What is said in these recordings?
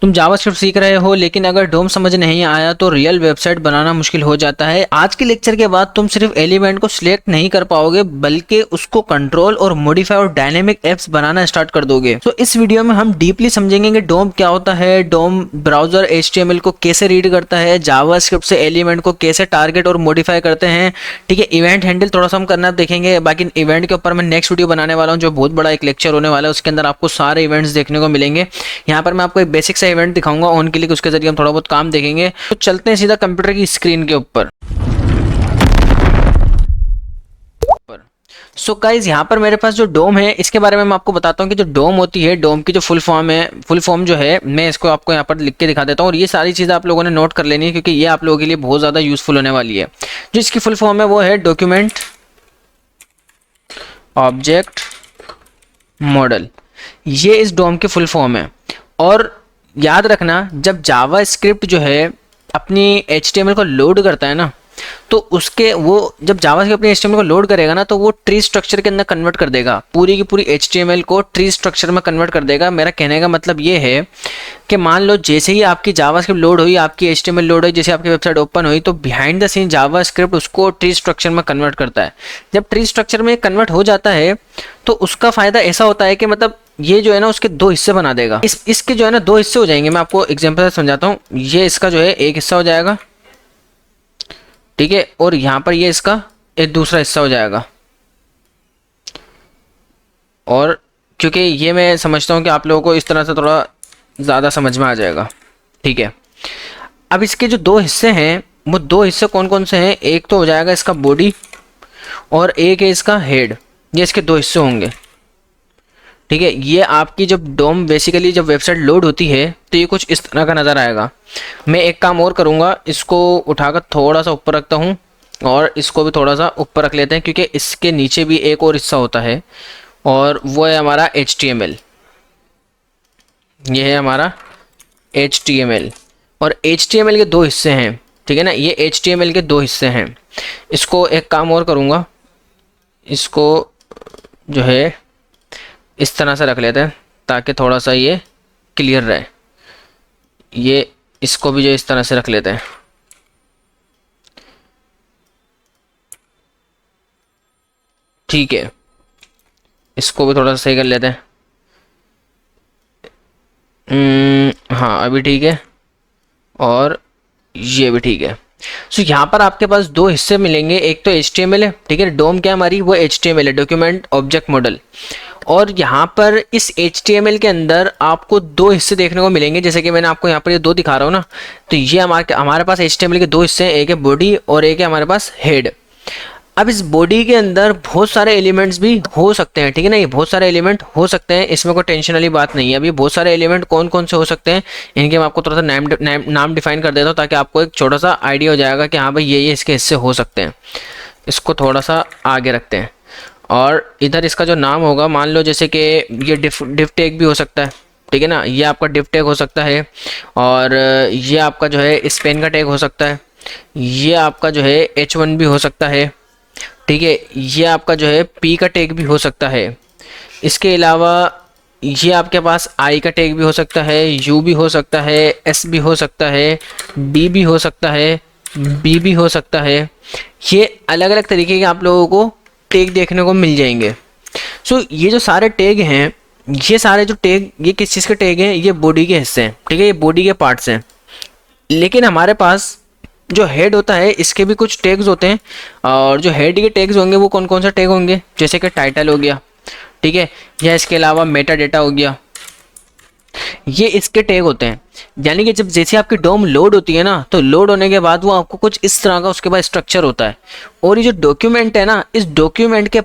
तुम जावास्क्रिप्ट सीख रहे हो लेकिन अगर डोम समझ नहीं आया तो रियल वेबसाइट बनाना मुश्किल हो जाता है। आज के लेक्चर के बाद तुम सिर्फ एलिमेंट को सिलेक्ट नहीं कर पाओगे बल्कि उसको कंट्रोल और मॉडिफाई और डायनेमिक एप्स बनाना स्टार्ट कर दोगे। तो इस वीडियो में हम डीपली समझेंगे कि डोम क्या होता है, डोम ब्राउजर HTML को कैसे रीड करता है, जावास्क्रिप्ट से एलिमेंट को कैसे टारगेट और मॉडिफाई करते हैं। ठीक है, इवेंट हैंडल थोड़ा सा हम करना देखेंगे। बाकी इवेंट के ऊपर मैं नेक्स्ट वीडियो बनाने वाला हूँ जो बहुत बड़ा एक लेक्चर होने वाला है, उसके अंदर आपको सारे इवेंट्स देखने को मिलेंगे। यहाँ पर मैं आपको एक बेसिक सा इवेंट दिखाऊंगा ऑन क्लिक, उसके जरिए हम थोड़ा बहुत काम देखेंगे। तो चलते हैं सीधा कंप्यूटर की स्क्रीन के ऊपर। सो गाइस, यहाँ पर मेरे पास जो डोम है इसके बारे में मैं आपको बताता हूँ कि जो डोम होती है, डोम की जो फुल फॉर्म है, फुल फॉर्म जो है मैं इसको आपको यहाँ पर लिख के दिखा देता हूँ। और ये सारी चीज़ें आप लोगों ने नोट कर लेनी है क्योंकि ये आप लोगों के लिए बहुत ज़्यादा यूजफुल होने वाली है। जो इसकी फुल फॉर्म है वो है डॉक्यूमेंट ऑब्जेक्ट मॉडल। ये इस डोम की फुल फॉर्म है। और याद रखना, जब जावास्क्रिप्ट जो है अपनी HTML को लोड करता है ना, तो उसके वो जब जावास्क्रिप्ट अपनी HTML को लोड करेगा ना, तो वो ट्री स्ट्रक्चर के अंदर कन्वर्ट कर देगा। पूरी की पूरी HTML को ट्री स्ट्रक्चर में कन्वर्ट कर देगा। मेरा कहने का मतलब ये है कि मान लो जैसे ही आपकी जावास्क्रिप्ट लोड हुई, आपकी HTML लोड हुई, जैसे आपकी वेबसाइट ओपन हुई, तो बिहाइंड द सीन जावास्क्रिप्ट उसको ट्री स्ट्रक्चर में कन्वर्ट करता है। जब ट्री स्ट्रक्चर में कन्वर्ट हो जाता है तो उसका फ़ायदा ऐसा होता है कि मतलब ये जो है ना उसके दो हिस्से बना देगा। इसके जो है ना दो हिस्से हो जाएंगे। मैं आपको एग्जांपल से समझाता हूँ। ये इसका जो है एक हिस्सा हो जाएगा, ठीक है, और यहाँ पर ये इसका एक दूसरा हिस्सा हो जाएगा। और क्योंकि ये मैं समझता हूँ कि आप लोगों को इस तरह से थोड़ा ज़्यादा समझ में आ जाएगा, ठीक है। अब इसके जो दो हिस्से हैं वो दो हिस्से कौन कौन से हैं? एक तो हो जाएगा इसका बॉडी और एक है इसका हेड। ये इसके दो हिस्से होंगे, ठीक है। ये आपकी जब डोम बेसिकली जब वेबसाइट लोड होती है तो ये कुछ इस तरह का नज़र आएगा। मैं एक काम और करूँगा, इसको उठाकर थोड़ा सा ऊपर रखता हूँ और इसको भी थोड़ा सा ऊपर रख लेते हैं क्योंकि इसके नीचे भी एक और हिस्सा होता है और वो है हमारा HTML। ये है हमारा HTML और HTML के दो हिस्से हैं, ठीक है ना। ये HTML के दो हिस्से हैं। इसको एक काम और करूँगा, इसको जो है इस तरह से रख लेते हैं ताकि थोड़ा सा ये क्लियर रहे। ये इसको भी जो इस तरह से रख लेते हैं, ठीक है। इसको भी थोड़ा सा सही कर लेते हैं। हाँ, अभी ठीक है और ये भी ठीक है। सो यहाँ पर आपके पास दो हिस्से मिलेंगे। एक तो HTML है, ठीक है। डोम क्या हमारी वो HTML है, डॉक्यूमेंट ऑब्जेक्ट मॉडल। और यहाँ पर इस HTML के अंदर आपको दो हिस्से देखने को मिलेंगे, जैसे कि मैंने आपको यहाँ पर ये दो दिखा रहा हूँ ना। तो ये हमारे पास HTML के दो हिस्से हैं, एक है बॉडी और एक है हमारे पास हेड। अब इस बॉडी के अंदर बहुत सारे एलिमेंट्स भी हो सकते हैं, ठीक है ना। ये बहुत सारे एलिमेंट हो सकते हैं, इसमें कोई टेंशन वाली बात नहीं है। अभी बहुत सारे एलिमेंट कौन कौन से हो सकते हैं इनके मैं आपको थोड़ा सा नाम डिफाइन कर देता हूँ ताकि आपको एक छोटा सा आइडिया हो जाएगा कि हाँ भाई ये इसके हिस्से हो सकते हैं। इसको थोड़ा सा आगे रखते हैं और इधर इसका जो नाम होगा, मान लो जैसे कि ये डिफ टैग भी हो सकता है, ठीक है ना। ये आपका डिफ टैग हो सकता है और ये आपका जो है स्पेन का टैग हो सकता है। ये आपका जो है H1 भी हो सकता है, ठीक है। ये आपका जो है P का टैग भी हो सकता है। इसके अलावा ये आपके पास I का टैग भी हो सकता है, U भी हो सकता है, S भी हो सकता है, D भी हो सकता है, B भी हो सकता है। ये अलग अलग तरीके के आप लोगों को टैग देखने को मिल जाएंगे। सो ये जो सारे टैग हैं, ये सारे जो टैग, ये किस चीज़ के टैग हैं? ये बॉडी के हिस्से हैं, ठीक है। ये बॉडी के पार्ट्स हैं। लेकिन हमारे पास जो हेड होता है इसके भी कुछ टैग्स होते हैं और जो हेड के टैग्स होंगे वो कौन कौन सा टैग होंगे? जैसे कि टाइटल हो गया, ठीक है, या इसके अलावा मेटा डेटा हो गया। ये इसके टैग होते हैं। यानी कि जब जैसे आपकी डोम लोड होती है ना, तो लोड होने के बाद वो आपको कुछ इस तरह का उसके बाद स्ट्रक्चर होता है। और ये जो डॉक्यूमेंट है ना, इस डॉक्यूमेंट के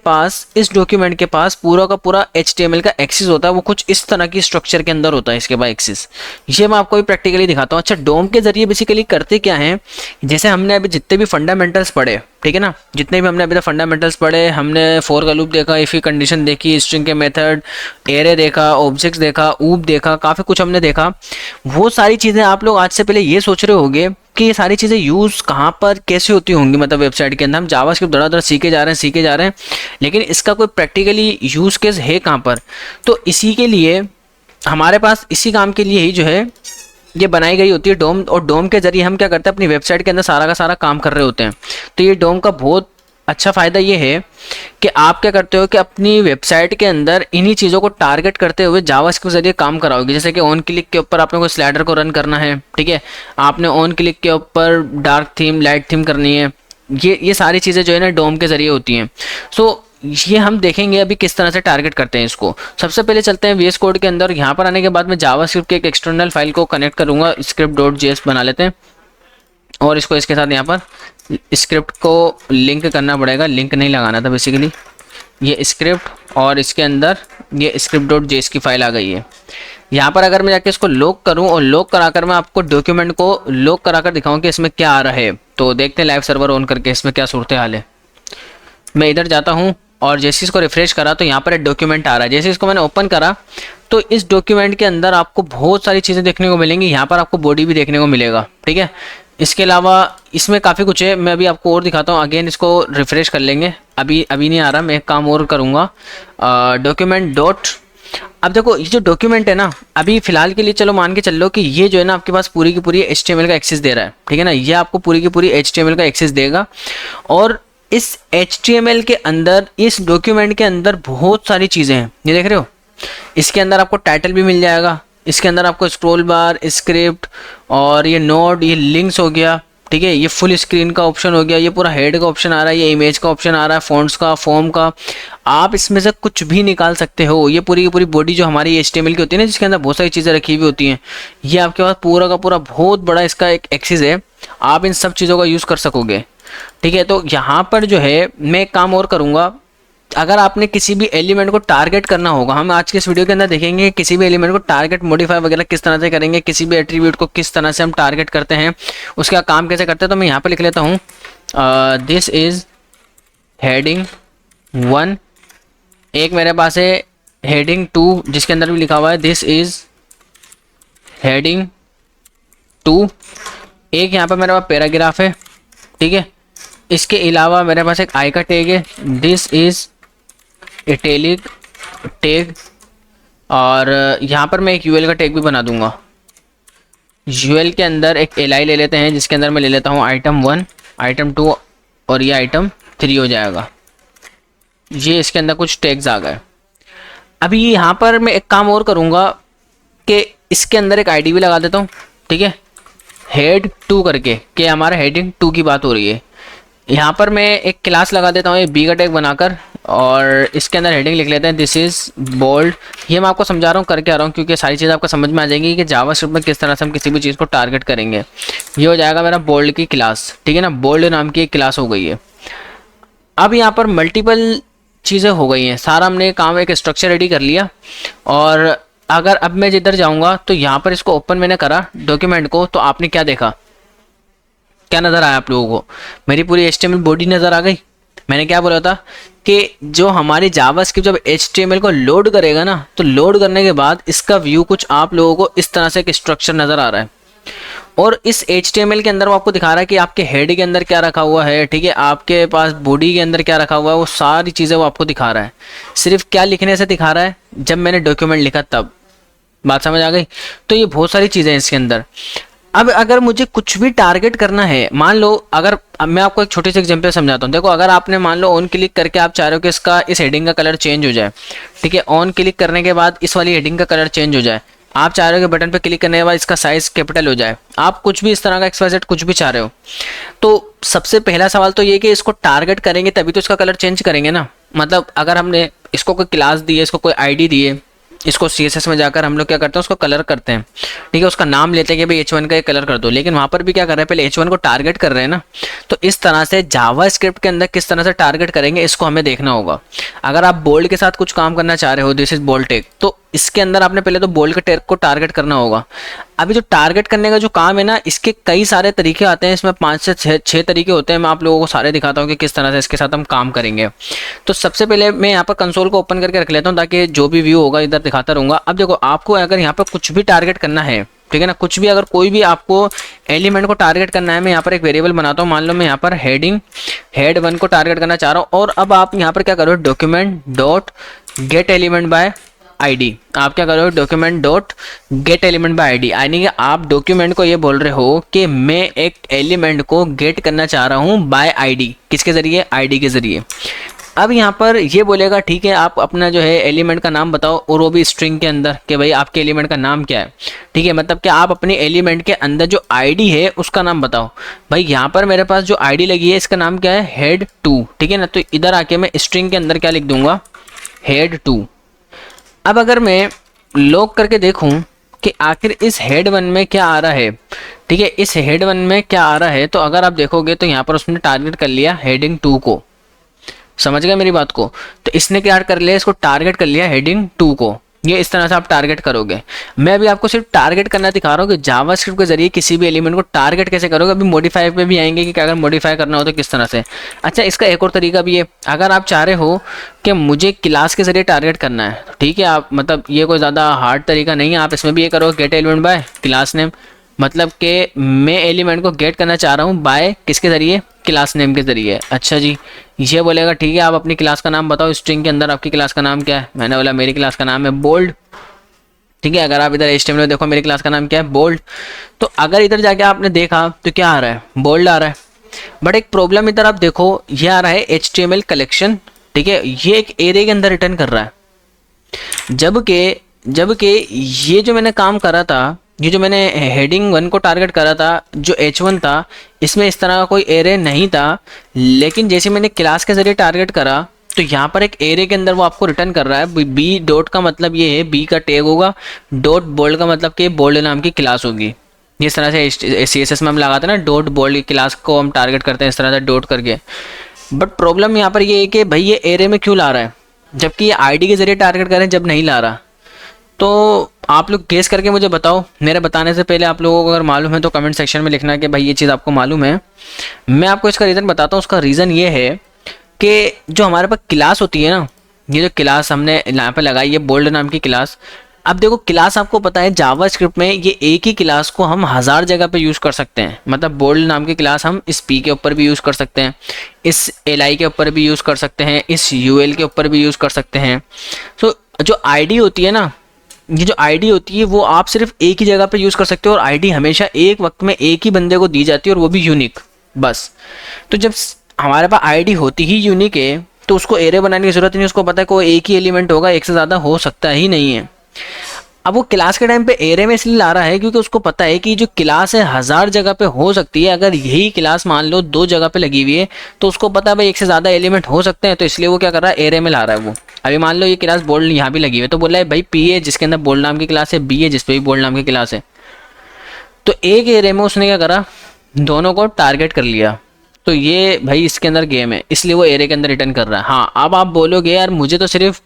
पास पूरा का पूरा HTML का एक्सेस होता है। वो कुछ इस तरह की स्ट्रक्चर के अंदर होता है इसके पास एक्सेस। ये मैं आपको भी प्रैक्टिकली दिखाता हूँ। अच्छा, डोम के जरिए बेसिकली करते क्या है, जैसे हमने अभी जितने भी फंडामेंटल्स पढ़े, ठीक है ना, जितने भी हमने अभी तक फंडामेंटल्स पढ़े, हमने फॉर का लूप देखा, इफ की कंडीशन देखी, स्ट्रिंग के मेथड, एरे देखा, ऑब्जेक्ट्स देखा, ऊप देखा, काफ़ी कुछ हमने देखा। वो सारी चीज़ें आप लोग आज से पहले ये सोच रहे होंगे कि ये सारी चीज़ें यूज़ कहाँ पर कैसे होती होंगी, मतलब वेबसाइट के अंदर। हम जावास्क्रिप्ट धड़ाधड़ सीखे जा रहे हैं, लेकिन इसका कोई प्रैक्टिकली यूज़ केस है कहाँ पर? तो इसी के लिए हमारे पास इसी काम के लिए ही जो है ये बनाई गई होती है डोम, और डोम के जरिए हम क्या करते हैं, अपनी वेबसाइट के अंदर सारा का सारा काम कर रहे होते हैं। तो ये डोम का बहुत अच्छा फ़ायदा ये है कि आप क्या करते हो कि अपनी वेबसाइट के अंदर इन्हीं चीज़ों को टारगेट करते हुए जावास्क्रिप्ट के जरिए काम कराओगे। जैसे कि ऑन क्लिक के ऊपर आपने कोई स्लाइडर को रन करना है, ठीक है, आपने ऑन क्लिक के ऊपर डार्क थीम, लाइट थीम करनी है, ये सारी चीज़ें जो है ना डोम के ज़रिए होती हैं। सो ये हम देखेंगे अभी किस तरह से टारगेट करते हैं इसको। सबसे पहले चलते हैं VS कोड के अंदर। यहाँ पर आने के बाद मैं जावास्क्रिप्ट के एक एक्सटर्नल फाइल को कनेक्ट करूँगा, script.js बना लेते हैं, और इसको इसके साथ यहाँ पर स्क्रिप्ट को लिंक करना पड़ेगा, लिंक नहीं लगाना था बेसिकली। ये स्क्रिप्ट और इसके अंदर ये script.js की फाइल आ गई है। यहाँ पर अगर मैं जाके इसको लॉक करूँ और लॉक कराकर मैं आपको डॉक्यूमेंट को लॉक कराकर दिखाऊँ कि इसमें क्या आ रहा है, तो देखते हैं लाइव सर्वर ऑन करके इसमें क्या सूरत हाल है। मैं इधर जाता हूँ और जैसे इसको रिफ्रेश करा तो यहाँ पर एक डॉक्यूमेंट आ रहा है। जैसे इसको मैंने ओपन करा तो इस डॉक्यूमेंट के अंदर आपको बहुत सारी चीज़ें देखने को मिलेंगी। यहाँ पर आपको बॉडी भी देखने को मिलेगा, ठीक है। इसके अलावा इसमें काफ़ी कुछ है, मैं अभी आपको और दिखाता हूँ। अगेन इसको रिफ्रेश कर लेंगे, अभी नहीं आ रहा, मैं एक काम और करूँगा। डॉक्यूमेंट डॉट, अब देखो ये जो डॉक्यूमेंट है ना, अभी फिलहाल के लिए चलो मान के चल लो कि ये जो है ना आपके पास पूरी की पूरी HTML का एक्सेस दे रहा है, ठीक है ना। ये आपको पूरी की पूरी HTML का एक्सेस देगा, और इस HTML के अंदर, इस डॉक्यूमेंट के अंदर बहुत सारी चीज़ें हैं, ये देख रहे हो। इसके अंदर आपको टाइटल भी मिल जाएगा, इसके अंदर आपको स्क्रॉल बार, स्क्रिप्ट, और ये नोड, ये लिंक्स हो गया, ठीक है, ये फुल स्क्रीन का ऑप्शन हो गया, ये पूरा हेड का ऑप्शन आ रहा है, ये इमेज का ऑप्शन आ रहा है, फॉन्ट्स का, फॉर्म का, आप इसमें से कुछ भी निकाल सकते हो। ये पूरी की पूरी बॉडी जो हमारी HTML की होती है ना, जिसके अंदर बहुत सारी चीज़ें रखी हुई होती हैं, ये आपके पास पूरा का पूरा बहुत बड़ा इसका एक एक्सेस है, आप इन सब चीज़ों का यूज़ कर सकोगे, ठीक है। तो यहाँ पर जो है मैं एक काम और करूँगा, अगर आपने किसी भी एलिमेंट को टारगेट करना होगा, हम आज के इस वीडियो के अंदर देखेंगे किसी भी एलिमेंट को टारगेट, मॉडिफाई वगैरह किस तरह से करेंगे, किसी भी एट्रीब्यूट को किस तरह से हम टारगेट करते हैं, उसका काम कैसे करते हैं। तो मैं यहाँ पर लिख लेता हूँ दिस इज़ हेडिंग 1, एक मेरे पास है हेडिंग 2 जिसके अंदर भी लिखा हुआ है दिस इज़ हेडिंग 2, एक यहाँ पर मेरे पास पैराग्राफ है, ठीक है। इसके अलावा मेरे पास एक आई का टैग है, दिस इज़ इटैलिक टैग, और यहाँ पर मैं एक UL का टैग भी बना दूंगा। UL के अंदर एक li ले लेते हैं, जिसके अंदर मैं ले लेता हूँ आइटम 1, आइटम 2, और ये आइटम 3 हो जाएगा। ये इसके अंदर कुछ टैग्स आ गए। अभी यहाँ पर मैं एक काम और करूँगा कि इसके अंदर एक ID भी लगा देता हूँ, ठीक है, हेड 2 करके, कि हमारा हेडिंग 2 की बात हो रही है। यहाँ पर मैं एक क्लास लगा देता हूँ, ये B का टैग बनाकर, और इसके अंदर हेडिंग लिख लेते हैं दिस इज़ बोल्ड। ये मैं आपको समझा रहा हूँ, करके आ रहा हूँ, क्योंकि सारी चीज़ आपको समझ में आ जाएगी कि जावास्क्रिप्ट में किस तरह से हम किसी भी चीज़ को टारगेट करेंगे। ये हो जाएगा मेरा बोल्ड की क्लास, ठीक है ना, बोल्ड नाम की एक क्लास हो गई है। अब यहाँ पर मल्टीपल चीज़ें हो गई हैं, सारा हमने काम, एक स्ट्रक्चर रेडी कर लिया। और अगर अब मैं जिधर जाऊँगा तो यहाँ पर इसको ओपन मैंने करा डॉक्यूमेंट को, तो आपने क्या देखा, क्या नज़र आया आप लोगों को, मेरी पूरी HTML बॉडी नज़र आ गई। मैंने क्या बोला था कि जो हमारी जावास्क्रिप्ट जब HTML को लोड करेगा ना, तो लोड करने के बाद इसका व्यू कुछ आप लोगों को इस तरह से एक स्ट्रक्चर नज़र आ रहा है, और इस HTML के अंदर वो आपको दिखा रहा है कि आपके हेड के अंदर क्या रखा हुआ है, ठीक है, आपके पास बॉडी के अंदर क्या रखा हुआ है, वो सारी चीज़ें वो आपको दिखा रहा है। सिर्फ क्या लिखने से दिखा रहा है, जब मैंने डॉक्यूमेंट लिखा तब, बात समझ आ गई। तो ये बहुत सारी चीज़ें हैं इसके अंदर। अब अगर मुझे कुछ भी टारगेट करना है, मान लो अगर, अब मैं आपको एक छोटी सी एग्जांपल समझाता हूँ। देखो, अगर आपने मान लो ऑन क्लिक करके आप चाह रहे हो कि इस हेडिंग का कलर चेंज हो जाए, ठीक है, ऑन क्लिक करने के बाद इस वाली हेडिंग का कलर चेंज हो जाए, आप चाह रहे हो कि बटन पे क्लिक करने के बाद इसका साइज कैपिटल हो जाए, आप कुछ भी इस तरह का XYZ कुछ भी चाह रहे हो, तो सबसे पहला सवाल तो ये कि इसको टारगेट करेंगे तभी तो इसका कलर चेंज करेंगे ना। मतलब अगर हमने इसको कोई क्लास दी है, इसको कोई ID दी है, इसको CSS में जाकर हम लोग क्या करते हैं, उसको कलर करते हैं, ठीक है, उसका नाम लेते हैं कि भाई H1 का ये कलर कर दो। लेकिन वहाँ पर भी क्या कर रहे हैं, पहले H1 को टारगेट कर रहे हैं ना। तो इस तरह से जावास्क्रिप्ट के अंदर किस तरह से टारगेट करेंगे, इसको हमें देखना होगा। अगर आप बोल्ड के साथ कुछ काम करना चाह रहे हो, दिस इज बोल्ड टैग, तो इसके अंदर आपने पहले तो बोल्ड के टैग को टारगेट करना होगा। अभी जो टारगेट करने का जो काम है ना, इसके कई सारे तरीके आते हैं, इसमें 5 से 6 तरीके होते हैं। मैं आप लोगों को सारे दिखाता हूँ कि किस तरह से इसके साथ हम काम करेंगे। तो सबसे पहले मैं यहाँ पर कंसोल को ओपन करके रख लेता हूँ, ताकि जो भी व्यू होगा इधर दिखाता रहूँगा। अब देखो, आपको अगर यहाँ पर कुछ भी टारगेट करना है, ठीक है ना, कुछ भी, अगर कोई भी आपको एलिमेंट को टारगेट करना है, मैं यहाँ पर एक वेरिएबल बनाता हूँ। मान लो मैं यहाँ पर हेड 1 को टारगेट करना चाह रहा हूँ, और अब आप यहाँ पर क्या करो, document dot gate element by ID. आप क्या करोगे, document dot gate element by ID, यानी कि आप डॉक्यूमेंट को ये बोल रहे हो कि मैं एक एलिमेंट को गेट करना चाह रहा हूँ बाय आईडी। किसके ज़रिए, आईडी के ज़रिए। अब यहाँ पर ये बोलेगा ठीक है आप अपना जो है एलिमेंट का नाम बताओ, और वो भी स्ट्रिंग के अंदर कि भाई आपके एलिमेंट का नाम क्या है। ठीक है, मतलब कि आप अपने एलिमेंट के अंदर जो आईडी है उसका नाम बताओ। भाई यहाँ पर मेरे पास जो आईडी लगी है इसका नाम क्या है, हेड 2। ठीक है ना, तो इधर आके मैं स्ट्रिंग के अंदर क्या लिख दूंगा, हेड 2। अब अगर मैं लॉग करके देखूं कि आखिर इस हेड 1 में क्या आ रहा है, ठीक है, इस हेड 1 में क्या आ रहा है, तो अगर आप देखोगे तो यहाँ पर उसने टारगेट कर लिया हेडिंग 2 को। समझ गए मेरी बात को, तो इसने क्या कर लिया, इसको टारगेट कर लिया हेडिंग 2 को। ये इस तरह से आप टारगेट करोगे। मैं अभी आपको सिर्फ टारगेट करना दिखा रहा हूँ कि जावास्क्रिप्ट के जरिए किसी भी एलिमेंट को टारगेट कैसे करोगे। अभी मॉडिफाई पे भी आएंगे कि अगर मॉडिफाई करना हो तो किस तरह से। अच्छा, इसका एक और तरीका भी है, अगर आप चाह रहे हो कि मुझे क्लास के जरिए टारगेट करना है, ठीक है, आप मतलब ये कोई ज़्यादा हार्ड तरीका नहीं है, आप इसमें भी ये करोगे gate element by class name, मतलब कि मैं एलिमेंट को गेट करना चाह रहा हूँ बाय किसके ज़रिए, क्लास नेम के ज़रिए। अच्छा जी, ये बोलेगा ठीक है आप अपनी क्लास का नाम बताओ, स्ट्रिंग के अंदर आपकी क्लास का नाम क्या है। मैंने बोला मेरी क्लास का नाम है बोल्ड। ठीक है, अगर आप इधर HTML में देखो मेरी क्लास का नाम क्या है, बोल्ड। तो अगर इधर जाके आपने देखा तो क्या आ रहा है, बोल्ड आ रहा है। बट एक प्रॉब्लम इधर आप देखो, ये आ रहा है HTML कलेक्शन। ठीक है, ये एक एरे के अंदर रिटर्न कर रहा है, जबकि ये जो मैंने काम करा था, ये जो मैंने हेडिंग 1 को टारगेट करा था, जो H1 था, इसमें इस तरह का कोई एरे नहीं था। लेकिन जैसे मैंने क्लास के जरिए टारगेट करा तो यहाँ पर एक एरे के अंदर वो आपको रिटर्न कर रहा है। बी डॉट का मतलब ये है, बी का टैग होगा, डॉट बोल्ड का मतलब कि बोल्ड नाम की क्लास होगी। इस तरह से CSS में हम लगाते हैं ना, डॉट बोल्ड की क्लास को हम टारगेट करते हैं इस तरह से डॉट करके। बट प्रॉब्लम यहाँ पर ये है कि भाई ये एरे में क्यों ला रहा है, जबकि ये आईडी के जरिए टारगेट करें जब नहीं ला रहा। तो आप लोग गेस करके मुझे बताओ। मेरे बताने से पहले आप लोगों को अगर मालूम है तो कमेंट सेक्शन में लिखना कि भाई ये चीज़ आपको मालूम है। मैं आपको इसका रीज़न बताता हूँ। उसका रीज़न ये है कि जो हमारे पास क्लास होती है ना, ये जो क्लास हमने यहाँ पे लगाई है बोल्ड नाम की क्लास। अब देखो क्लास आपको पता है जावास्क्रिप्ट में ये एक ही क्लास को हम 1000 जगह पे यूज़ कर सकते हैं। मतलब बोल्ड नाम की क्लास हम इस पी के ऊपर भी यूज़ कर सकते हैं, इस LI के ऊपर भी यूज़ कर सकते हैं, इस UL के ऊपर भी यूज़ कर सकते हैं। तो जो आईडी होती है ना, ये जो आईडी होती है वो आप सिर्फ एक ही जगह पे यूज़ कर सकते हो, और आईडी हमेशा एक वक्त में एक ही बंदे को दी जाती है, और वो भी यूनिक बस। तो जब हमारे पास आईडी होती ही यूनिक है तो उसको एरे बनाने की ज़रूरत नहीं, उसको पता है कोई एक ही एलिमेंट होगा, एक से ज़्यादा हो सकता ही नहीं है। अब वो क्लास के टाइम पे एरे में इसलिए ला रहा है क्योंकि उसको पता है कि जो क्लास है 1000 जगह पे हो सकती है। अगर यही क्लास मान लो 2 जगह पे लगी हुई है तो उसको पता है भाई एक से ज़्यादा एलिमेंट हो सकते हैं, तो इसलिए वो क्या कर रहा है, एरे में ला रहा है वो। अभी मान लो ये क्लास बोल्ड यहाँ भी लगी हुई है, तो बोल रहा है भाई P है जिसके अंदर बोल्ड नाम की क्लास है, B है जिसपे भी बोल्ड नाम की क्लास है। तो एक एरे में उसने क्या करा, दोनों को टारगेट कर लिया। तो ये भाई इसके अंदर गेम है, इसलिए वो एरे के अंदर रिटर्न कर रहा है। हाँ, अब आप बोलोगे यार मुझे तो सिर्फ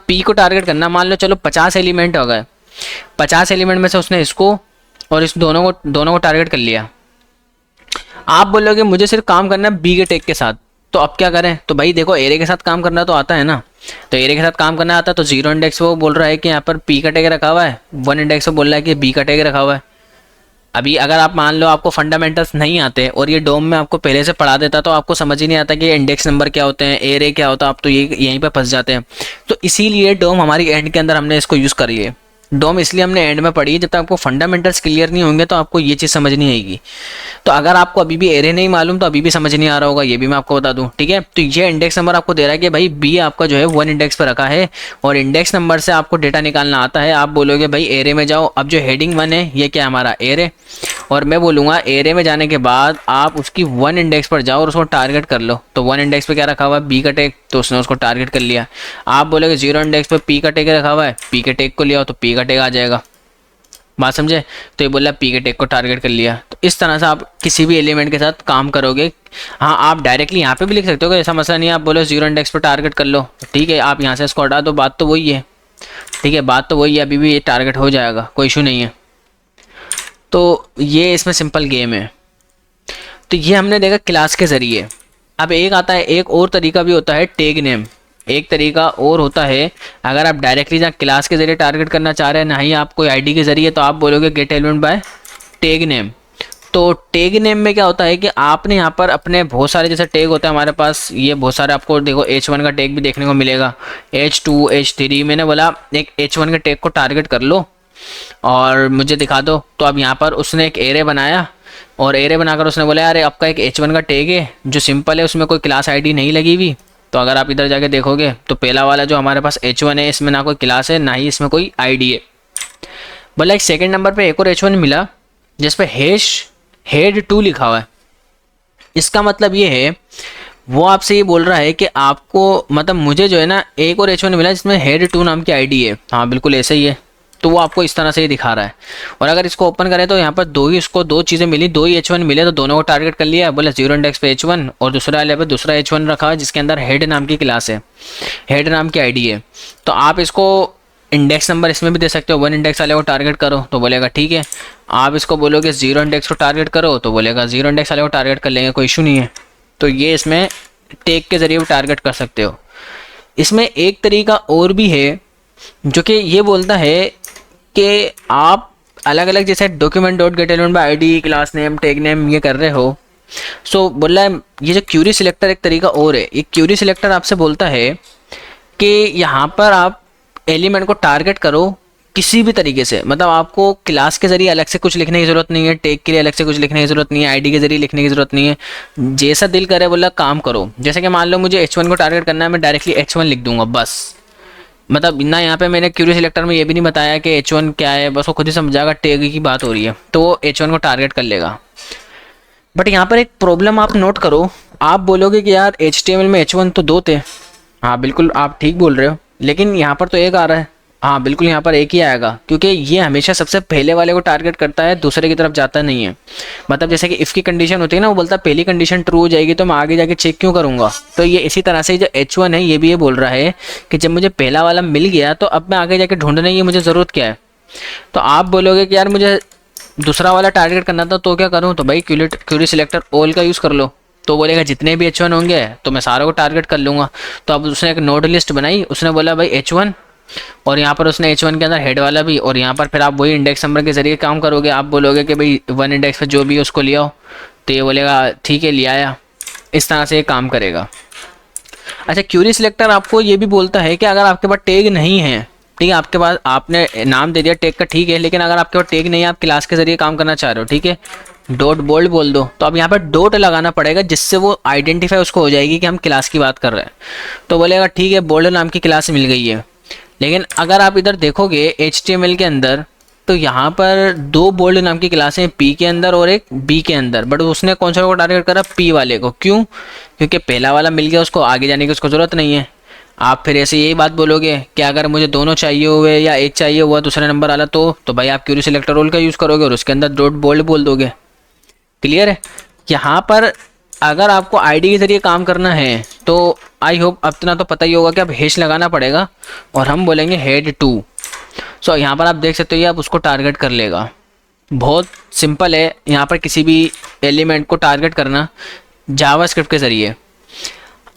P को टारगेट करना। मान लो चलो 50 एलिमेंट हो गए, 50 एलिमेंट में से उसने इसको और इस दोनों को टारगेट कर लिया। आप बोलोगे मुझे सिर्फ काम करना है B के टैग के साथ, तो अब क्या करें। तो भाई देखो एरे के साथ काम करना तो आता है ना, तो एरे के साथ काम करना आता है। तो 0 इंडेक्स वो बोल रहा है कि यहाँ पर P का टैग रखा हुआ है, 1 इंडेक्स वो बोल रहा है कि B का टैग रखा हुआ है। अभी अगर आप मान लो आपको फंडामेंटल्स नहीं आते और ये डोम में आपको पहले से पढ़ा देता तो आपको समझ ही नहीं आता कि इंडेक्स नंबर क्या होते हैं, एरे क्या होता है, आप तो ये यहीं पे फंस जाते हैं। तो इसीलिए डोम हमारी एंड के अंदर हमने इसको यूज़ करी है। डोम इसलिए हमने एंड में पढ़ी है, जब तक आपको फंडामेंटल्स क्लियर नहीं होंगे तो आपको ये चीज़ समझ नहीं आएगी। तो अगर आपको अभी भी एरे नहीं मालूम तो अभी भी समझ नहीं आ रहा होगा, ये भी मैं आपको बता दूं। ठीक है, तो ये इंडेक्स नंबर आपको दे रहा है कि भाई B आपका जो है 1 इंडेक्स पर रखा है, और इंडेक्स नंबर से आपको डेटा निकालना आता है। आप बोलोगे भाई एरे में जाओ। अब जो हेडिंग 1 है ये क्या है, हमारा एरे। और मैं बोलूँगा एरे में जाने के बाद आप उसकी 1 इंडेक्स पर जाओ और उसको टारगेट कर लो। तो 1 इंडेक्स पे क्या रखा हुआ है, B का टैग, तो उसने उसको टारगेट कर लिया। आप बोलोगे 0 इंडेक्स पे P का टैग रखा हुआ है, P के टैग को लिया तो P का टैग आ जाएगा। बात समझे। तो ये बोला P के टैग को टारगेट कर लिया। तो इस तरह से आप किसी भी एलिमेंट के साथ काम करोगे। हाँ, आप डायरेक्टली यहाँ पे भी लिख सकते हो, ऐसा मसला नहीं है। आप बोलो 0 इंडेक्स पर टारगेट कर लो, ठीक है, आप यहाँ से इसको हटा दो, बात तो वही है। ठीक है, बात तो वही है, अभी भी ये टारगेट हो जाएगा, कोई इशू नहीं है। तो ये इसमें सिंपल गेम है। तो ये हमने देखा क्लास के ज़रिए। अब एक आता है, एक और तरीका भी होता है टैग नेम। एक तरीका और होता है, अगर आप डायरेक्टली जहाँ क्लास के ज़रिए टारगेट करना चाह रहे हैं, ना ही आप कोई आईडी के ज़रिए, तो आप बोलोगे gate element by tag name. तो टैग नेम में क्या होता है कि आपने यहाँ पर अपने बहुत सारे जैसे टैग होते हैं हमारे पास, ये बहुत सारे आपको देखो H1 का टैग भी देखने को मिलेगा, H2 H3। मैंने बोला एक H1 के टैग को टारगेट कर लो और मुझे दिखा दो। तो अब यहाँ पर उसने एक एरे बनाया और एरे बनाकर उसने बोला यार आपका एक H1 का टैग है जो सिंपल है, उसमें कोई क्लास आईडी नहीं लगी हुई। तो अगर आप इधर जाके देखोगे तो पहला वाला जो हमारे पास H1 है इसमें ना कोई क्लास है ना ही इसमें कोई आईडी है। बोला एक सेकंड नंबर पे एक और H1 मिला जिस पे head2 लिखा हुआ है। इसका मतलब ये है वो आपसे ये बोल रहा है कि आपको मतलब मुझे जो है ना एक और H1 मिला जिसमें head2 नाम की आईडी है। हाँ बिल्कुल ऐसे ही है। तो वो आपको इस तरह से ही दिखा रहा है। और अगर इसको ओपन करें तो यहाँ पर इसको दो चीज़ें मिली, दो ही H1 मिले तो दोनों को टारगेट कर लिया। बोले 0 इंडेक्स पे H1 और दूसरा वाले पे दूसरा H1 रखा है जिसके अंदर हेड नाम की क्लास है, हेड नाम की आईडी है। तो आप इसको इंडेक्स नंबर इसमें भी दे सकते हो, 1 इंडेक्स वाले को टारगेट करो तो बोलेगा ठीक है। आप इसको बोलोगे 0 इंडेक्स को टारगेट करो तो बोलेगा 0 इंडेक्स वाले को टारगेट कर लेंगे, कोई इशू नहीं है। तो ये इसमें टैग के ज़रिए भी टारगेट कर सकते हो। इसमें एक तरीका और भी है जो कि ये बोलता है कि आप अलग अलग जैसे document dot gate element by ID, class name, tag name ये कर रहे हो। सो बोल रहा है ये जो क्यूरी सिलेक्टर एक तरीका और है। ये क्यूरी सिलेक्टर आपसे बोलता है कि यहाँ पर आप एलिमेंट को टारगेट करो किसी भी तरीके से, मतलब आपको क्लास के जरिए अलग से कुछ लिखने की ज़रूरत नहीं है, टैग के लिए अलग से कुछ लिखने की ज़रूरत नहीं है, आईडी के जरिए लिखने की ज़रूरत नहीं है। जैसा दिल करे बोला काम करो। जैसे कि मान लो मुझे H1 को टारगेट करना है, मैं डायरेक्टली H1 लिख दूंगा बस। मतलब ना यहाँ पे मैंने क्यूरी सिलेक्टर में ये भी नहीं बताया कि H1 क्या है, बस वो खुद ही समझाएगा टैग की बात हो रही है तो वो H1 को टारगेट कर लेगा। बट यहाँ पर एक प्रॉब्लम आप नोट करो। आप बोलोगे कि यार HTML में H1 तो 2 थे। हाँ बिल्कुल आप ठीक बोल रहे हो, लेकिन यहाँ पर तो एक आ रहा है। हाँ बिल्कुल यहाँ पर एक ही आएगा क्योंकि ये हमेशा सबसे पहले वाले को टारगेट करता है, दूसरे की तरफ जाता नहीं है। मतलब जैसे कि इफ़ की कंडीशन होती है ना, वो बोलता है पहली कंडीशन ट्रू हो जाएगी तो मैं आगे जाके चेक क्यों करूँगा। तो ये इसी तरह से जो H1 है ये भी ये बोल रहा है कि जब मुझे पहला वाला मिल गया तो अब मैं आगे जाके ढूंढने की मुझे ज़रूरत क्या है। तो आप बोलोगे कि यार मुझे दूसरा वाला टारगेट करना था तो क्या करूँ, तो भाई क्यूरी सिलेक्टर ऑल का यूज़ कर लो। तो बोलेगा जितने भी H1 होंगे तो मैं सारों को टारगेट कर लूँगा। तो अब उसने एक नोड लिस्ट बनाई, उसने बोला भाई H1 और यहाँ पर उसने H1 के अंदर हेड वाला भी, और यहाँ पर फिर आप वही इंडेक्स नंबर के जरिए काम करोगे। आप बोलोगे कि भाई 1 इंडेक्स पे जो भी है उसको ले आओ, तो ये बोलेगा ठीक है ले आया। इस तरह से ये काम करेगा। अच्छा क्यूरी सिलेक्टर आपको ये भी बोलता है कि अगर आपके पास टैग नहीं है, ठीक है, आपके पास आपने नाम दे दिया टैग का, ठीक है, लेकिन अगर आपके पास टैग नहीं है, आप क्लास के जरिए काम करना चाह रहे हो, ठीक है, डॉट बोल्ड बोल दो, तो अब यहाँ पर डॉट लगाना पड़ेगा जिससे वो आइडेंटिफाई उसको हो जाएगी कि हम क्लास की बात कर रहे हैं। तो बोलेगा ठीक है बोल्ड नाम की क्लास मिल गई है। लेकिन अगर आप इधर देखोगे HTML के अंदर तो यहाँ पर 2 बोल्ड नाम की क्लासें P के अंदर और एक B के अंदर, बट उसने कौन सा को टारगेट करा, P वाले को। क्यों? क्योंकि पहला वाला मिल गया, उसको आगे जाने की उसको ज़रूरत नहीं है। आप फिर ऐसे यही बात बोलोगे कि अगर मुझे दोनों चाहिए हुए या एक चाहिए हुआ दूसरा नंबर वाला तो भाई आप क्यूरी सिलेक्टर रोल का यूज़ करोगे और उसके अंदर डॉट बोल्ड बोल दोगे। क्लियर है? यहाँ पर अगर आपको आईडी के ज़रिए काम करना है तो आई होप अब इतना तो पता ही होगा कि अब हैश लगाना पड़ेगा और हम बोलेंगे head2। सो यहाँ पर आप देख सकते हो ये अब उसको टारगेट कर लेगा। बहुत सिंपल है यहाँ पर किसी भी एलिमेंट को टारगेट करना जावास्क्रिप्ट के ज़रिए।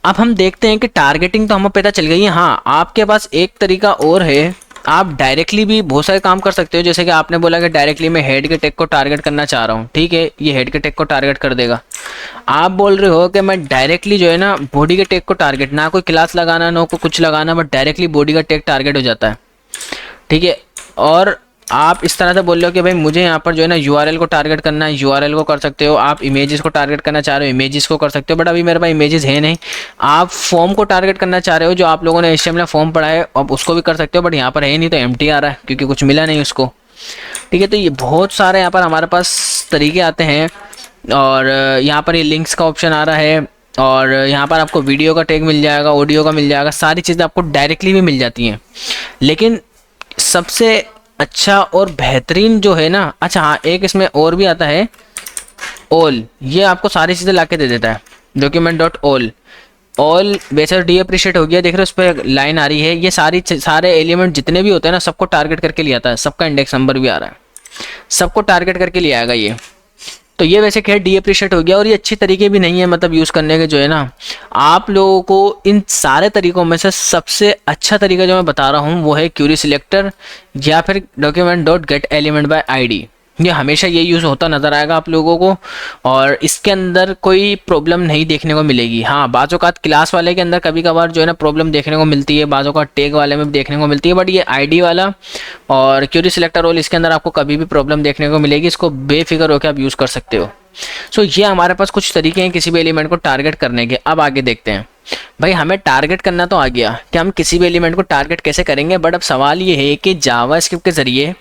अब हम देखते हैं कि टारगेटिंग तो हमें पता चल गई है। हाँ आपके पास एक तरीका और है, आप डायरेक्टली भी बहुत सारे काम कर सकते हो। जैसे कि आपने बोला कि डायरेक्टली मैं हेड के टैग को टारगेट करना चाह रहा हूँ, ठीक है, ये हेड के टैग को टारगेट कर देगा। आप बोल रहे हो कि मैं डायरेक्टली जो है ना बॉडी के टैग को टारगेट, ना कोई क्लास लगाना ना कोई कुछ लगाना, बट डायरेक्टली बॉडी का टैग टारगेट हो जाता है, ठीक है। और आप इस तरह से बोल रहे हो कि भाई मुझे यहाँ पर जो है ना URL को टारगेट करना है, URL को कर सकते हो। आप इमेजेस को टारगेट करना चाह रहे हो, इमेजेस को कर सकते हो, बट अभी मेरे पास इमेजेस है नहीं। आप फॉर्म को टारगेट करना चाह रहे हो, जो आप लोगों ने HTML फॉर्म पढ़ा है, अब उसको भी कर सकते हो, बट यहाँ पर है नहीं तो एम्प्टी आ रहा है क्योंकि कुछ मिला नहीं उसको, ठीक है। तो ये बहुत सारे यहाँ पर हमारे पास तरीके आते हैं। और यहाँ पर ये लिंक्स का ऑप्शन आ रहा है, और यहाँ पर आपको वीडियो का टैग मिल जाएगा, ऑडियो का मिल जाएगा, सारी चीज़ें आपको डायरेक्टली भी मिल जाती हैं। लेकिन सबसे अच्छा और बेहतरीन जो है ना, अच्छा हाँ एक इसमें और भी आता है ऑल, ये आपको सारी चीज़ें ला के दे देता है। डॉक्यूमेंट डॉट ऑल वैसे डी अप्रिशिएट हो गया, देख रहे हो उस पर लाइन आ रही है। ये सारे एलिमेंट जितने भी होते हैं ना सबको टारगेट करके ले आता है, सबका इंडेक्स नंबर भी आ रहा है, सबको टारगेट करके ले आएगा ये। तो ये वैसे खैर डी अप्रिशिएट हो गया, और ये अच्छी तरीके भी नहीं है मतलब यूज़ करने के, जो है ना आप लोगों को इन सारे तरीकों में से सबसे अच्छा तरीका जो मैं बता रहा हूँ वो है क्यूरी सिलेक्टर या फिर document dot gate element by ID. ये हमेशा ये यूज़ होता नज़र आएगा आप लोगों को, और इसके अंदर कोई प्रॉब्लम नहीं देखने को मिलेगी। हाँ, बाज़ औक़ात क्लास वाले के अंदर कभी कभार जो है ना प्रॉब्लम देखने को मिलती है, बाज़ औक़ात टैग वाले में भी देखने को मिलती है, बट ये आईडी वाला और क्वेरी सिलेक्टर रोल इसके अंदर आपको कभी भी प्रॉब्लम देखने को मिलेगी। इसको बेफिक्र होकर आप यूज़ कर सकते हो। सो ये हमारे पास कुछ तरीके हैं किसी भी एलिमेंट को टारगेट करने के। अब आगे देखते हैं। भाई हमें टारगेट करना तो आ गया कि हम किसी भी एलिमेंट को टारगेट कैसे करेंगे, बट अब सवाल ये है कि जावास्क्रिप्ट के ज़रिए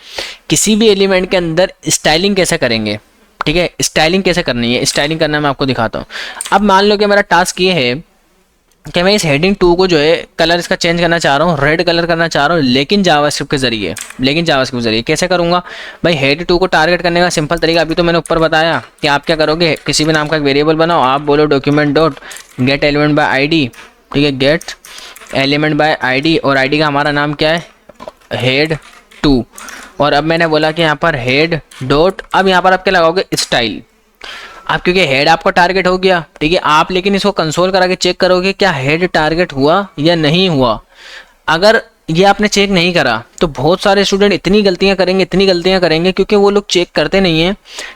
किसी भी एलिमेंट के अंदर स्टाइलिंग कैसे करेंगे। ठीक है, स्टाइलिंग कैसे करनी है, स्टाइलिंग करना मैं आपको दिखाता हूँ। अब मान लो कि मेरा टास्क ये है कि मैं इस हेडिंग 2 को जो है कलर इसका चेंज करना चाह रहा हूँ, रेड कलर करना चाह रहा हूँ, लेकिन जावास्क्रिप्ट के ज़रिए कैसे करूँगा। भाई हेड 2 को टारगेट करने का सिंपल तरीका अभी तो मैंने ऊपर बताया कि आप क्या करोगे, किसी भी नाम का एक वेरिएबल बनाओ, आप बोलो document dot gate element by ID. ठीक है, गेट एलिमेंट बाय आईडी, और आईडी का हमारा नाम क्या है, हेड 2। और अब मैंने बोला कि यहाँ पर हेड डॉट, अब यहाँ पर आप क्या लगाओगे, स्टाइल। अब क्योंकि हेड आपका टारगेट हो गया, ठीक है, आप लेकिन इसको कंसोल करा के चेक करोगे क्या हेड टारगेट हुआ या नहीं हुआ। अगर ये आपने चेक नहीं करा तो बहुत सारे स्टूडेंट इतनी गलतियां करेंगे क्योंकि वो लोग चेक करते नहीं हैं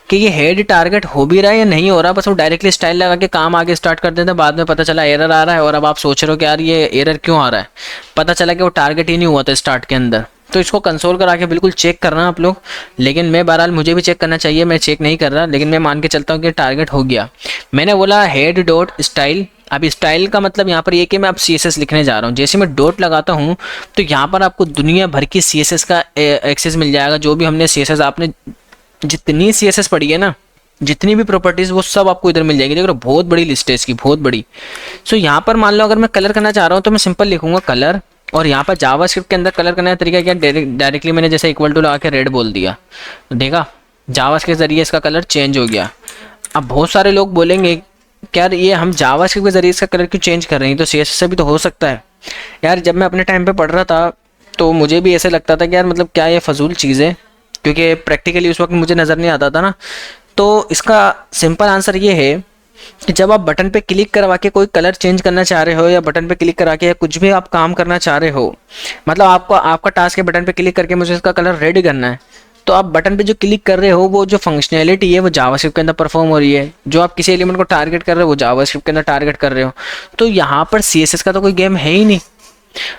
कि ये हेड टारगेट हो भी रहा है या नहीं हो रहा, बस वो डायरेक्टली स्टाइल लगा के काम आगे स्टार्ट कर देते हैं। बाद में पता चला एरर आ रहा है, और अब आप सोच रहे हो कि यार ये एरर क्यों आ रहा है, पता चला कि वो टारगेट ही नहीं हुआ था स्टार्ट के अंदर। तो इसको कंसोल करा के बिल्कुल चेक करना आप लोग। लेकिन मैं बहरहाल मुझे भी चेक करना चाहिए, मैं चेक नहीं कर रहा, लेकिन मैं मान के चलता हूँ कि टारगेट हो गया। मैंने बोला हेड डॉट स्टाइल। अब स्टाइल का मतलब यहाँ पर ये कि मैं अब CSS लिखने जा रहा हूँ। जैसे मैं डॉट लगाता हूँ तो यहाँ पर आपको दुनिया भर की CSS का एक्सेस मिल जाएगा। जो भी हमने CSS, आपने जितनी CSS पढ़ी है ना, जितनी भी प्रॉपर्टीज़, वो सब आपको इधर मिल जाएंगी। देखो बहुत बड़ी लिस्ट है इसकी, बहुत बड़ी। सो यहाँ पर मान लो अगर मैं कलर करना चाह रहा हूँ तो मैं सिंपल लिखूंगा कलर, और यहाँ पर जावास्क्रिप्ट के अंदर कलर करने का तरीका क्या, डायरेक्टली मैंने जैसे इक्वल टू लगा के रेड बोल दिया, देखा जावास्क्रिप्ट के ज़रिए इसका कलर चेंज हो गया। अब बहुत सारे लोग बोलेंगे क्या ये हम जावास्क्रिप्ट के ज़रिए इसका कलर क्यों चेंज कर रहे हैं, तो CSS से भी तो हो सकता है। यार जब मैं अपने टाइम पे पढ़ रहा था तो मुझे भी ऐसे लगता था कि यार मतलब क्या ये फजूल चीज़ है, क्योंकि प्रैक्टिकली उस वक्त मुझे नज़र नहीं आता था ना। तो इसका सिंपल आंसर ये है कि जब आप बटन पे क्लिक करवा के कोई कलर चेंज करना चाह रहे हो, या बटन पे क्लिक करा के या कुछ भी आप काम करना चाह रहे हो, मतलब आपको आपका टास्क है बटन पे क्लिक करके मुझे इसका कलर रेड करना है, तो आप बटन पे जो क्लिक कर रहे हो वो जो फंक्शनैलिटी है वो जावास्क्रिप्ट के अंदर परफॉर्म हो रही है। जो आप किसी एलिमेंट को टारगेट कर रहे हो वो जावास्क्रिप्ट के अंदर टारगेट कर रहे हो। तो यहाँ पर CSS का तो कोई गेम है ही नहीं।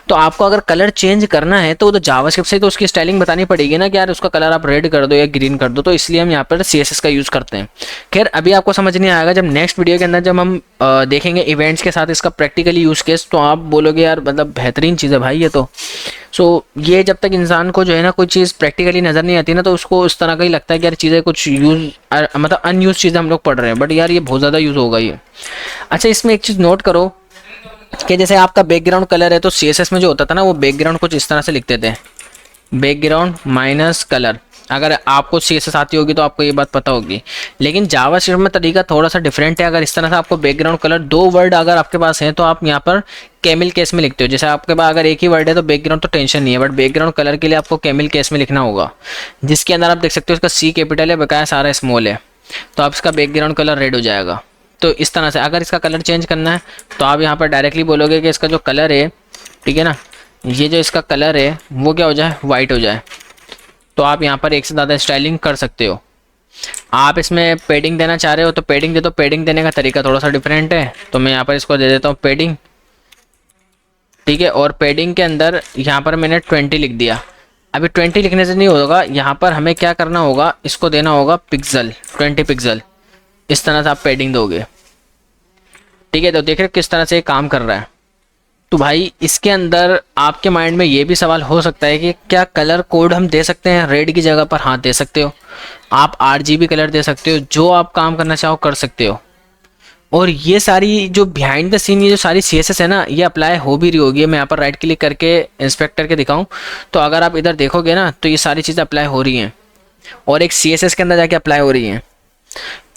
तो आपको अगर कलर चेंज करना है तो जावास्क्रिप्ट से तो उसकी स्टाइलिंग बतानी पड़ेगी ना कि यार उसका कलर आप रेड कर दो या ग्रीन कर दो। तो इसलिए हम यहाँ पर CSS का यूज़ करते हैं। खैर अभी आपको समझ नहीं आएगा, जब नेक्स्ट वीडियो के अंदर जब हम देखेंगे इवेंट्स के साथ इसका प्रैक्टिकली यूज़ केस, तो आप बोलोगे यार मतलब बेहतरीन चीज़ है भाई ये तो। सो ये जब तक इंसान को जो है ना कोई चीज़ प्रैक्टिकली नज़र नहीं आती ना, तो उसको इस तरह का ही लगता है कि यार चीज़ें कुछ यूज़ मतलब अनयूज चीज़ें हम लोग पढ़ रहे हैं, बट यार ये बहुत ज़्यादा यूज़ होगा ये। अच्छा, इसमें एक चीज़ नोट करो कि जैसे आपका बैकग्राउंड कलर है तो CSS में जो होता था ना वो बैकग्राउंड कुछ इस तरह से लिखते थे, बैकग्राउंड माइनस कलर। अगर आपको CSS आती होगी तो आपको ये बात पता होगी, लेकिन जावास्क्रिप्ट में तरीका थोड़ा सा डिफरेंट है। अगर इस तरह से आपको बैकग्राउंड कलर, 2 वर्ड अगर आपके पास है तो आप यहाँ पर कैमिल केस में लिखते हो। जैसे आपके पास अगर एक ही वर्ड है तो बैकग्राउंड तो टेंशन नहीं है, बट बैकग्राउंड कलर के लिए आपको कैमिल केस में लिखना होगा, जिसके अंदर आप देख सकते हो इसका C कैपिटल है, बकाया सारा स्मॉल है, तो आप इसका बैकग्राउंड कलर रेड हो जाएगा। तो इस तरह से अगर इसका कलर चेंज करना है तो आप यहाँ पर डायरेक्टली बोलोगे कि इसका जो कलर है, ठीक है ना, ये जो इसका कलर है वो क्या हो जाए, वाइट हो जाए। तो आप यहाँ पर एक से ज़्यादा स्टाइलिंग कर सकते हो। आप इसमें पेडिंग देना चाह रहे हो तो पेडिंग दे दो। पेडिंग देने का तरीका थोड़ा सा डिफरेंट है, तो मैं यहाँ पर इसको दे देता हूँ पेडिंग, ठीक है। और पेडिंग के अंदर यहाँ पर मैंने 20 लिख दिया। अभी 20 लिखने से नहीं होगा, यहाँ पर हमें क्या करना होगा, इसको देना होगा पिक्सल, 20 पिक्सल। इस तरह से आप पेडिंग दोगे, ठीक है। तो देख रहे किस तरह से ये काम कर रहा है। तो भाई इसके अंदर आपके माइंड में ये भी सवाल हो सकता है कि क्या कलर कोड हम दे सकते हैं रेड की जगह पर? हाँ दे सकते हो। आप RGB कलर दे सकते हो, जो आप काम करना चाहो कर सकते हो। और ये सारी जो बिहाइंड द सीन ये जो सारी CSS है ना, ये अप्लाई हो भी रही होगी। मैं यहाँ पर राइट क्लिक करके इंस्पेक्ट करके दिखाऊं तो अगर आप इधर देखोगे ना तो ये सारी चीज़ें अप्लाई हो रही हैं, और एक CSS के अंदर जाके अप्लाई हो रही हैं।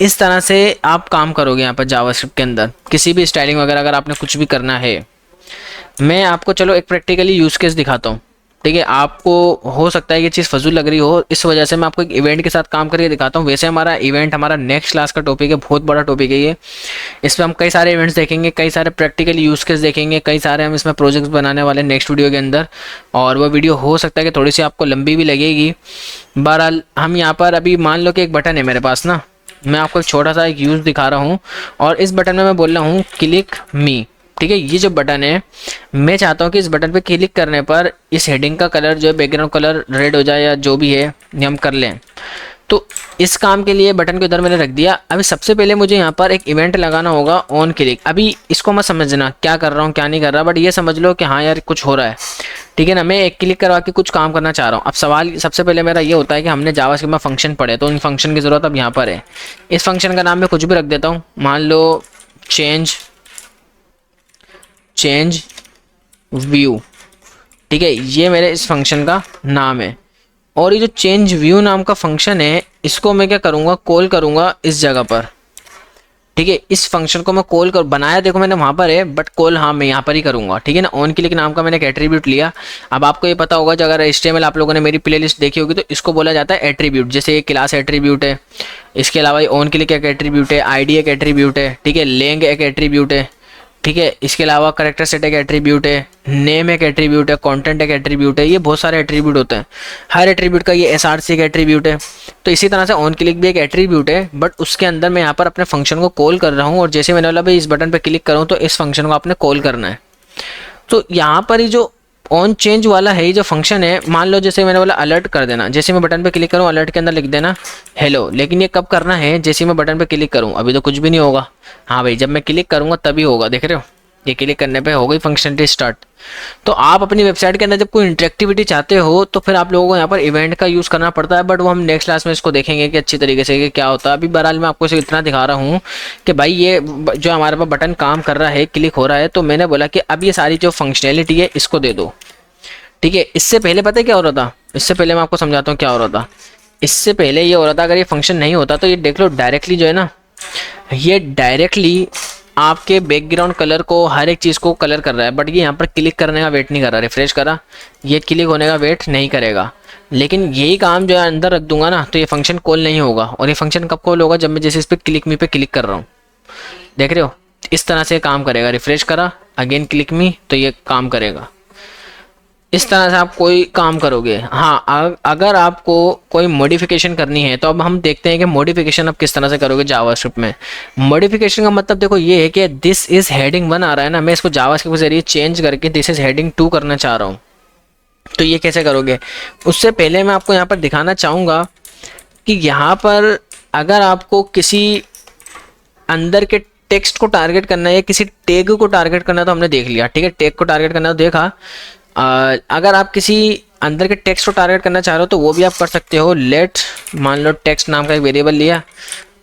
इस तरह से आप काम करोगे यहाँ पर जावास्क्रिप्ट के अंदर। किसी भी स्टाइलिंग वगैरह अगर आपने कुछ भी करना है, मैं आपको चलो एक प्रैक्टिकली यूज़ केस दिखाता हूँ। ठीक है, आपको हो सकता है ये चीज़ फजूल लग रही हो, इस वजह से मैं आपको एक इवेंट के साथ काम करके दिखाता हूँ। वैसे हमारा इवेंट हमारा नेक्स्ट क्लास का टॉपिक है, बहुत बड़ा टॉपिक है ये। इस पर हम कई सारे इवेंट्स देखेंगे, कई सारे प्रैक्टिकल यूज़ केस देखेंगे, कई सारे हम इसमें प्रोजेक्ट्स बनाने वाले हैं नेक्स्ट वीडियो के अंदर। और वह वीडियो हो सकता है कि थोड़ी सी आपको लंबी भी लगेगी। बहरहाल हम यहाँ पर अभी मान लो कि एक बटन है मेरे पास ना, मैं आपको एक छोटा सा एक यूज़ दिखा रहा हूँ और इस बटन में मैं बोल रहा हूँ क्लिक मी। ठीक है, ये जो बटन है मैं चाहता हूँ कि इस बटन पे क्लिक करने पर इस हेडिंग का कलर जो है बैकग्राउंड कलर रेड हो जाए या जो भी है ये हम कर लें। तो इस काम के लिए बटन को इधर मैंने रख दिया। अभी सबसे पहले मुझे यहाँ पर एक इवेंट लगाना होगा ऑन क्लिक। अभी इसको मत समझना क्या कर रहा हूँ क्या नहीं कर रहा, बट ये समझ लो कि हाँ यार कुछ हो रहा है। ठीक है ना, मैं एक क्लिक करवा के कुछ काम करना चाह रहा हूँ। अब सवाल सबसे पहले मेरा ये होता है कि हमने जावास्क्रिप्ट में फंक्शन पढ़े, तो उन फंक्शन की ज़रूरत अब यहाँ पर है। इस फंक्शन का नाम मैं कुछ भी रख देता हूँ, मान लो चेंज व्यू। ठीक है, ये मेरे इस फंक्शन का नाम है। और ये जो चेंज व्यू नाम का फंक्शन है इसको मैं क्या करूँगा, कॉल करूँगा इस जगह पर। ठीक है, इस फंक्शन को मैं कॉल कर बनाया देखो मैंने वहाँ पर है, बट कॉल हाँ मैं यहाँ पर ही करूँगा। ठीक है ना, ऑन क्लिक नाम का मैंने एक एट्रीब्यूट लिया। अब आपको ये पता होगा, जो अगर HTML आप लोगों ने मेरी प्लेलिस्ट देखी होगी तो इसको बोला जाता है एट्रीब्यूट। जैसे ये क्लास एट्रीब्यूट है, इसके अलावा ये ऑन क्लिक एक एट्रीब्यूट है, ID एक एट्रीब्यूट है, ठीक है, लेंग एक एट्रीब्यूट है, ठीक है, इसके अलावा करेक्टर सेट एक एट्रीब्यूट है, नेम एक एट्रीब्यूट है, कंटेंट एक एट्रीब्यूट है। ये बहुत सारे एट्रीब्यूट होते हैं, हर एट्रीब्यूट का ये SRC एक एट्रीब्यूट है। तो इसी तरह से ऑन क्लिक भी एक एट्रीब्यूट है, बट उसके अंदर मैं यहाँ पर अपने फंक्शन को कॉल कर रहा हूँ। और जैसे मैंने बोला भाई इस बटन पर क्लिक करूँ तो इस फंक्शन को आपने कॉल करना है। तो यहाँ पर ही जो ऑन चेंज वाला है, ये जो फंक्शन है, मान लो जैसे मैंने बोला अलर्ट कर देना, जैसे मैं बटन पे क्लिक करूँ अलर्ट के अंदर लिख देना हेलो। लेकिन ये कब करना है, जैसे मैं बटन पे क्लिक करूँ, अभी तो कुछ भी नहीं होगा। हाँ भाई, जब मैं क्लिक करूँगा तभी होगा, देख रहे हो ये क्लिक करने पे हो गई फंक्शनलिटी स्टार्ट। तो आप अपनी वेबसाइट के अंदर जब कोई इंटरेक्टिविटी चाहते हो तो फिर आप लोगों को यहाँ पर इवेंट का यूज़ करना पड़ता है, बट वो हम नेक्स्ट क्लास में इसको देखेंगे कि अच्छी तरीके से कि क्या होता है। अभी बहरहाल मैं आपको सिर्फ इतना दिखा रहा हूँ कि भाई ये जो हमारे पास बटन काम कर रहा है, क्लिक हो रहा है, तो मैंने बोला कि अब ये सारी जो फंक्शनैलिटी है इसको दे दो। ठीक है, इससे पहले पता है क्या हो रहा था, इससे पहले मैं आपको समझाता हूँ क्या हो रहा था। इससे पहले ये हो रहा था, अगर ये फंक्शन नहीं होता तो ये देख लो डायरेक्टली जो है ना, ये डायरेक्टली आपके बैकग्राउंड कलर को हर एक चीज़ को कलर कर रहा है, बट ये यहाँ पर क्लिक करने का वेट नहीं कर रहा। रिफ्रेश करा, ये क्लिक होने का वेट नहीं करेगा। लेकिन यही काम जो है अंदर रख दूंगा ना तो ये फंक्शन कॉल नहीं होगा। और ये फंक्शन कब कॉल होगा, जब मैं जैसे इस पर क्लिक मी पे क्लिक कर रहा हूँ, देख रहे हो इस तरह से काम करेगा। रिफ्रेश करा, अगेन क्लिक मी, तो ये काम करेगा। इस तरह से आप कोई काम करोगे। हाँ, अगर आपको कोई मॉडिफिकेशन करनी है तो अब हम देखते हैं कि मॉडिफिकेशन आप किस तरह से करोगे जावास्क्रिप्ट में। मॉडिफिकेशन का मतलब देखो ये है कि दिस इज हेडिंग 1 आ रहा है ना, मैं इसको जावास्क्रिप्ट के जरिए चेंज करके दिस इज हेडिंग 2 करना चाह रहा हूँ। तो ये कैसे करोगे, उससे पहले मैं आपको यहाँ पर दिखाना चाहूँगा कि यहाँ पर अगर आपको किसी अंदर के टेक्स्ट को टारगेट करना है या किसी टैग को टारगेट करना है तो हमने देख लिया। ठीक है, टैग को टारगेट करना तो देखा। अगर आप किसी अंदर के टेक्स्ट को टारगेट करना चाह रहे हो तो वो भी आप कर सकते हो। लेट मान लो टेक्स्ट नाम का एक वेरिएबल लिया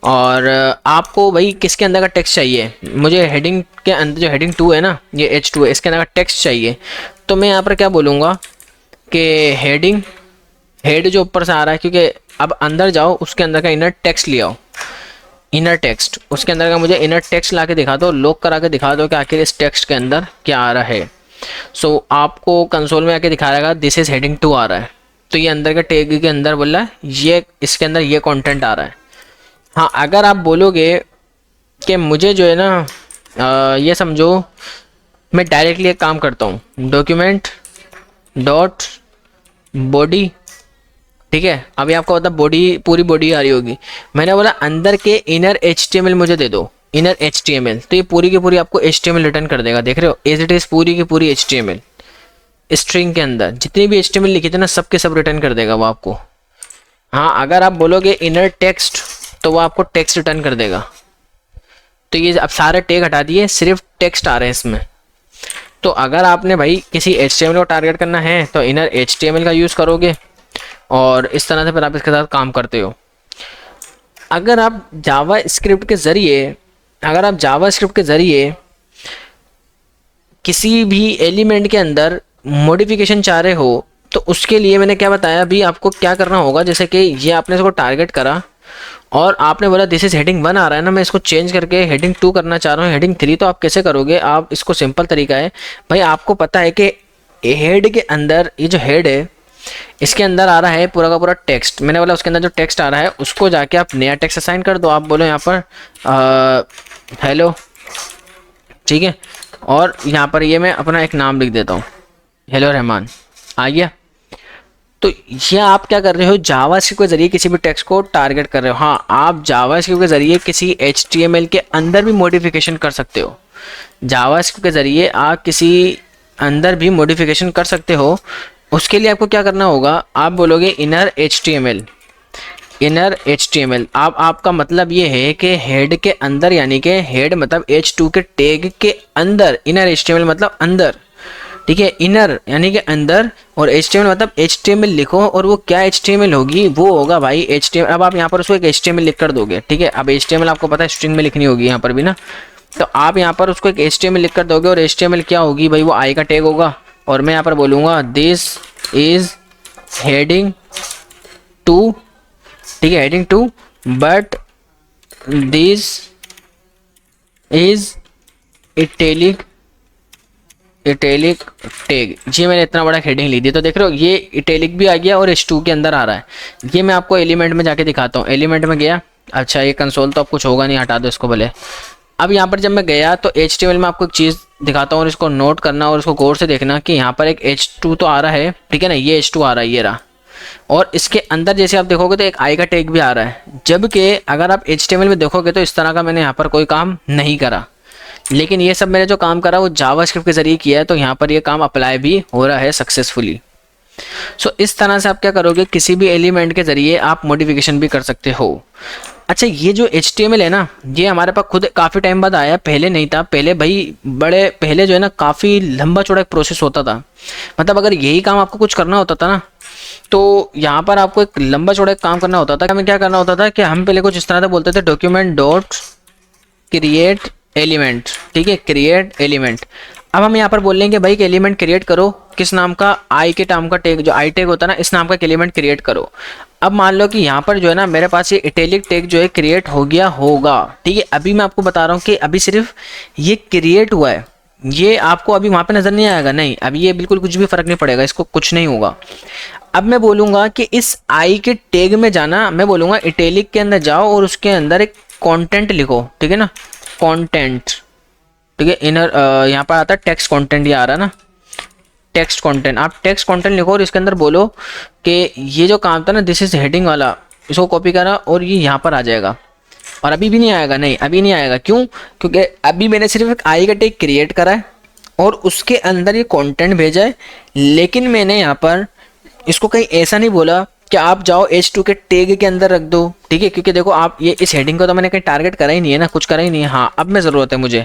और आपको भाई किसके अंदर का टेक्स्ट चाहिए, मुझे हेडिंग के अंदर जो हेडिंग 2 है ना, ये H2 है, इसके अंदर का टेक्स्ट चाहिए। तो मैं यहाँ पर क्या बोलूँगा कि हेडिंग, हेड जो ऊपर से आ रहा है, क्योंकि अब अंदर जाओ उसके अंदर का इनर टेक्स्ट ले आओ, इनर टेक्स्ट उसके अंदर का मुझे इनर टेक्स्ट ला के दिखा दो, लॉक करा के दिखा दो कि आखिर इस टेक्स्ट के अंदर क्या आ रहा है। सो आपको कंसोल में आके दिखा रहेगा दिस इज हेडिंग 2 आ रहा है। तो ये अंदर के टैग के अंदर बोल रहा है ये इसके अंदर ये कंटेंट आ रहा है। हाँ, अगर आप बोलोगे कि मुझे जो है ना ये समझो मैं डायरेक्टली एक काम करता हूँ, डॉक्यूमेंट डॉट बॉडी। ठीक है, अभी आपको पता बॉडी पूरी बॉडी आ रही होगी, मैंने बोला अंदर के इनर HTML मुझे दे दो, इनर HTML। तो ये पूरी की पूरी आपको HTML रिटर्न कर देगा, देख रहे हो एज इट इज़ पूरी की पूरी HTML। स्ट्रिंग के अंदर जितनी भी HTML लिखी थी ना सब के सब रिटर्न कर देगा वो आपको। हाँ, अगर आप बोलोगे इनर टेक्स्ट तो वो आपको टेक्स्ट रिटर्न कर देगा। तो ये अब सारे टैग हटा दिए, सिर्फ टेक्स्ट आ रहे हैं इसमें। तो अगर आपने भाई किसी HTML को टारगेट करना है तो इनर HTML का यूज़ करोगे और इस तरह से फिर आप इसके साथ काम करते हो। अगर आप जावास्क्रिप्ट के ज़रिए किसी भी एलिमेंट के अंदर मॉडिफिकेशन चाह रहे हो तो उसके लिए मैंने क्या बताया अभी आपको क्या करना होगा। जैसे कि ये आपने इसको टारगेट करा और आपने बोला दिस इज हेडिंग 1 आ रहा है ना, मैं इसको चेंज करके हेडिंग 2 करना चाह रहा हूँ, हेडिंग 3। तो आप कैसे करोगे, आप इसको सिंपल तरीका है भाई, आपको पता है कि हेड के अंदर, ये जो हेड है इसके अंदर आ रहा है पूरा का पूरा टेक्स्ट, मैंने बोला उसके अंदर जो टेक्स्ट आ रहा है उसको जाके आप नया टेक्स्ट असाइन कर दो। आप बोलो यहाँ पर हेलो, ठीक है, और यहाँ पर ये मैं अपना एक नाम लिख देता हूँ, हेलो रहमान, आ गया। तो ये आप क्या कर रहे हो, जावास्क्रिप्ट के जरिए किसी भी टेक्स्ट को टारगेट कर रहे हो। हाँ, आप जावास्क्रिप्ट के जरिए किसी HTML के अंदर भी मॉडिफिकेशन कर सकते हो। जावास्क्रिप्ट के जरिए आप किसी अंदर भी मॉडिफिकेशन कर सकते हो। उसके लिए आपको क्या करना होगा, आप बोलोगे इनर HTML, इनर HTML। आपका मतलब ये है कि हेड के अंदर, यानी कि हेड मतलब H2 के टैग के अंदर, इनर HTML मतलब अंदर, ठीक है, इनर यानी कि अंदर, और HTML मतलब HTML लिखो, और वो क्या HTML होगी, वो होगा भाई HTML। अब आप यहाँ पर उसको एक HTML लिख कर दोगे, ठीक है। अब HTML आपको पता है स्ट्रिंग में लिखनी होगी यहाँ पर भी ना, तो आप यहाँ पर उसको एक HTML लिख कर दोगे, और HTML क्या होगी भाई, वो आई का टैग होगा, और मैं यहाँ पर बोलूँगा दिस इज हेडिंग टू, ठीक है, heading two, but this is italic tag. ये मैंने इतना बड़ा हेडिंग ली थी, तो देख रहे हो ये इटैलिक भी आ गया और H2 के अंदर आ रहा है। ये मैं आपको एलिमेंट में जाके दिखाता हूँ। एलिमेंट में गया, अच्छा ये कंसोल तो अब कुछ होगा नहीं, हटा दो इसको भले। अब यहाँ पर जब मैं गया तो HTML में आपको एक चीज़ दिखाता हूँ, और इसको नोट करना और इसको गौर से देखना कि यहाँ पर एक H2 तो आ रहा है, ठीक है ना, ये H2 आ रहा है, ये रहा, और इसके अंदर जैसे आप देखोगे तो एक आई का टैग भी आ रहा है। जबकि अगर आप HTML में देखोगे तो इस तरह का मैंने यहाँ पर कोई काम नहीं करा, लेकिन ये सब मैंने जो काम करा वो जावास्क्रिप्ट के जरिए किया है, तो यहाँ पर ये काम अप्लाई भी हो रहा है सक्सेसफुली। सो इस तरह से आप क्या करोगे, किसी भी एलिमेंट के जरिए आप मॉडिफिकेशन भी कर सकते हो। अच्छा, ये जो HTML है ना, ये हमारे पास खुद काफ़ी टाइम बाद आया, पहले नहीं था। पहले भाई बड़े पहले जो है ना काफ़ी लंबा चौड़ा एक प्रोसेस होता था। मतलब अगर यही काम आपको कुछ करना होता था ना, तो यहाँ पर आपको एक लंबा चौड़ा एक काम करना होता था। हमें क्या करना होता था कि हम पहले कुछ इस तरह से बोलते थे, डॉक्यूमेंट डॉट क्रिएट एलिमेंट, ठीक है, क्रिएट एलिमेंट। अब हम यहाँ पर बोल लेंगे भाई कि एलिमेंट क्रिएट करो, किस नाम का, आई के नाम का टैग, जो आई टैग होता है ना, इस नाम का एलिमेंट क्रिएट करो। अब मान लो कि यहाँ पर जो है ना मेरे पास ये इटैलिक टैग जो है क्रिएट हो गया होगा, ठीक है। अभी मैं आपको बता रहा हूँ कि अभी सिर्फ ये क्रिएट हुआ है, ये आपको अभी वहाँ पे नजर नहीं आएगा, नहीं, अभी ये बिल्कुल कुछ भी फर्क नहीं पड़ेगा, इसको कुछ नहीं होगा। अब मैं बोलूँगा कि इस आई के टैग में जाना, मैं बोलूँगा इटैलिक के अंदर जाओ और उसके अंदर एक कंटेंट लिखो, ठीक है ना, कंटेंट, ठीक है। इनर यहाँ पर आता है टेक्स्ट कंटेंट, ये आ रहा है ना टेक्स्ट कंटेंट। आप टेक्स्ट कंटेंट लिखो और इसके अंदर बोलो कि ये जो काम था ना, दिस इज हेडिंग वाला, इसको कॉपी करा और ये यहाँ पर आ जाएगा। और अभी भी नहीं आएगा, नहीं अभी नहीं आएगा, क्यों, क्योंकि अभी मैंने सिर्फ एक आई का टैग क्रिएट करा है और उसके अंदर ये कंटेंट भेजा है। लेकिन मैंने यहाँ पर इसको कहीं ऐसा नहीं बोला कि आप जाओ H2 के टैग के अंदर रख दो, ठीक है, क्योंकि देखो आप ये इस हेडिंग को तो मैंने कहीं टारगेट करा ही नहीं है ना, कुछ करा ही नहीं है। हाँ, अब मैं ज़रूरत है मुझे,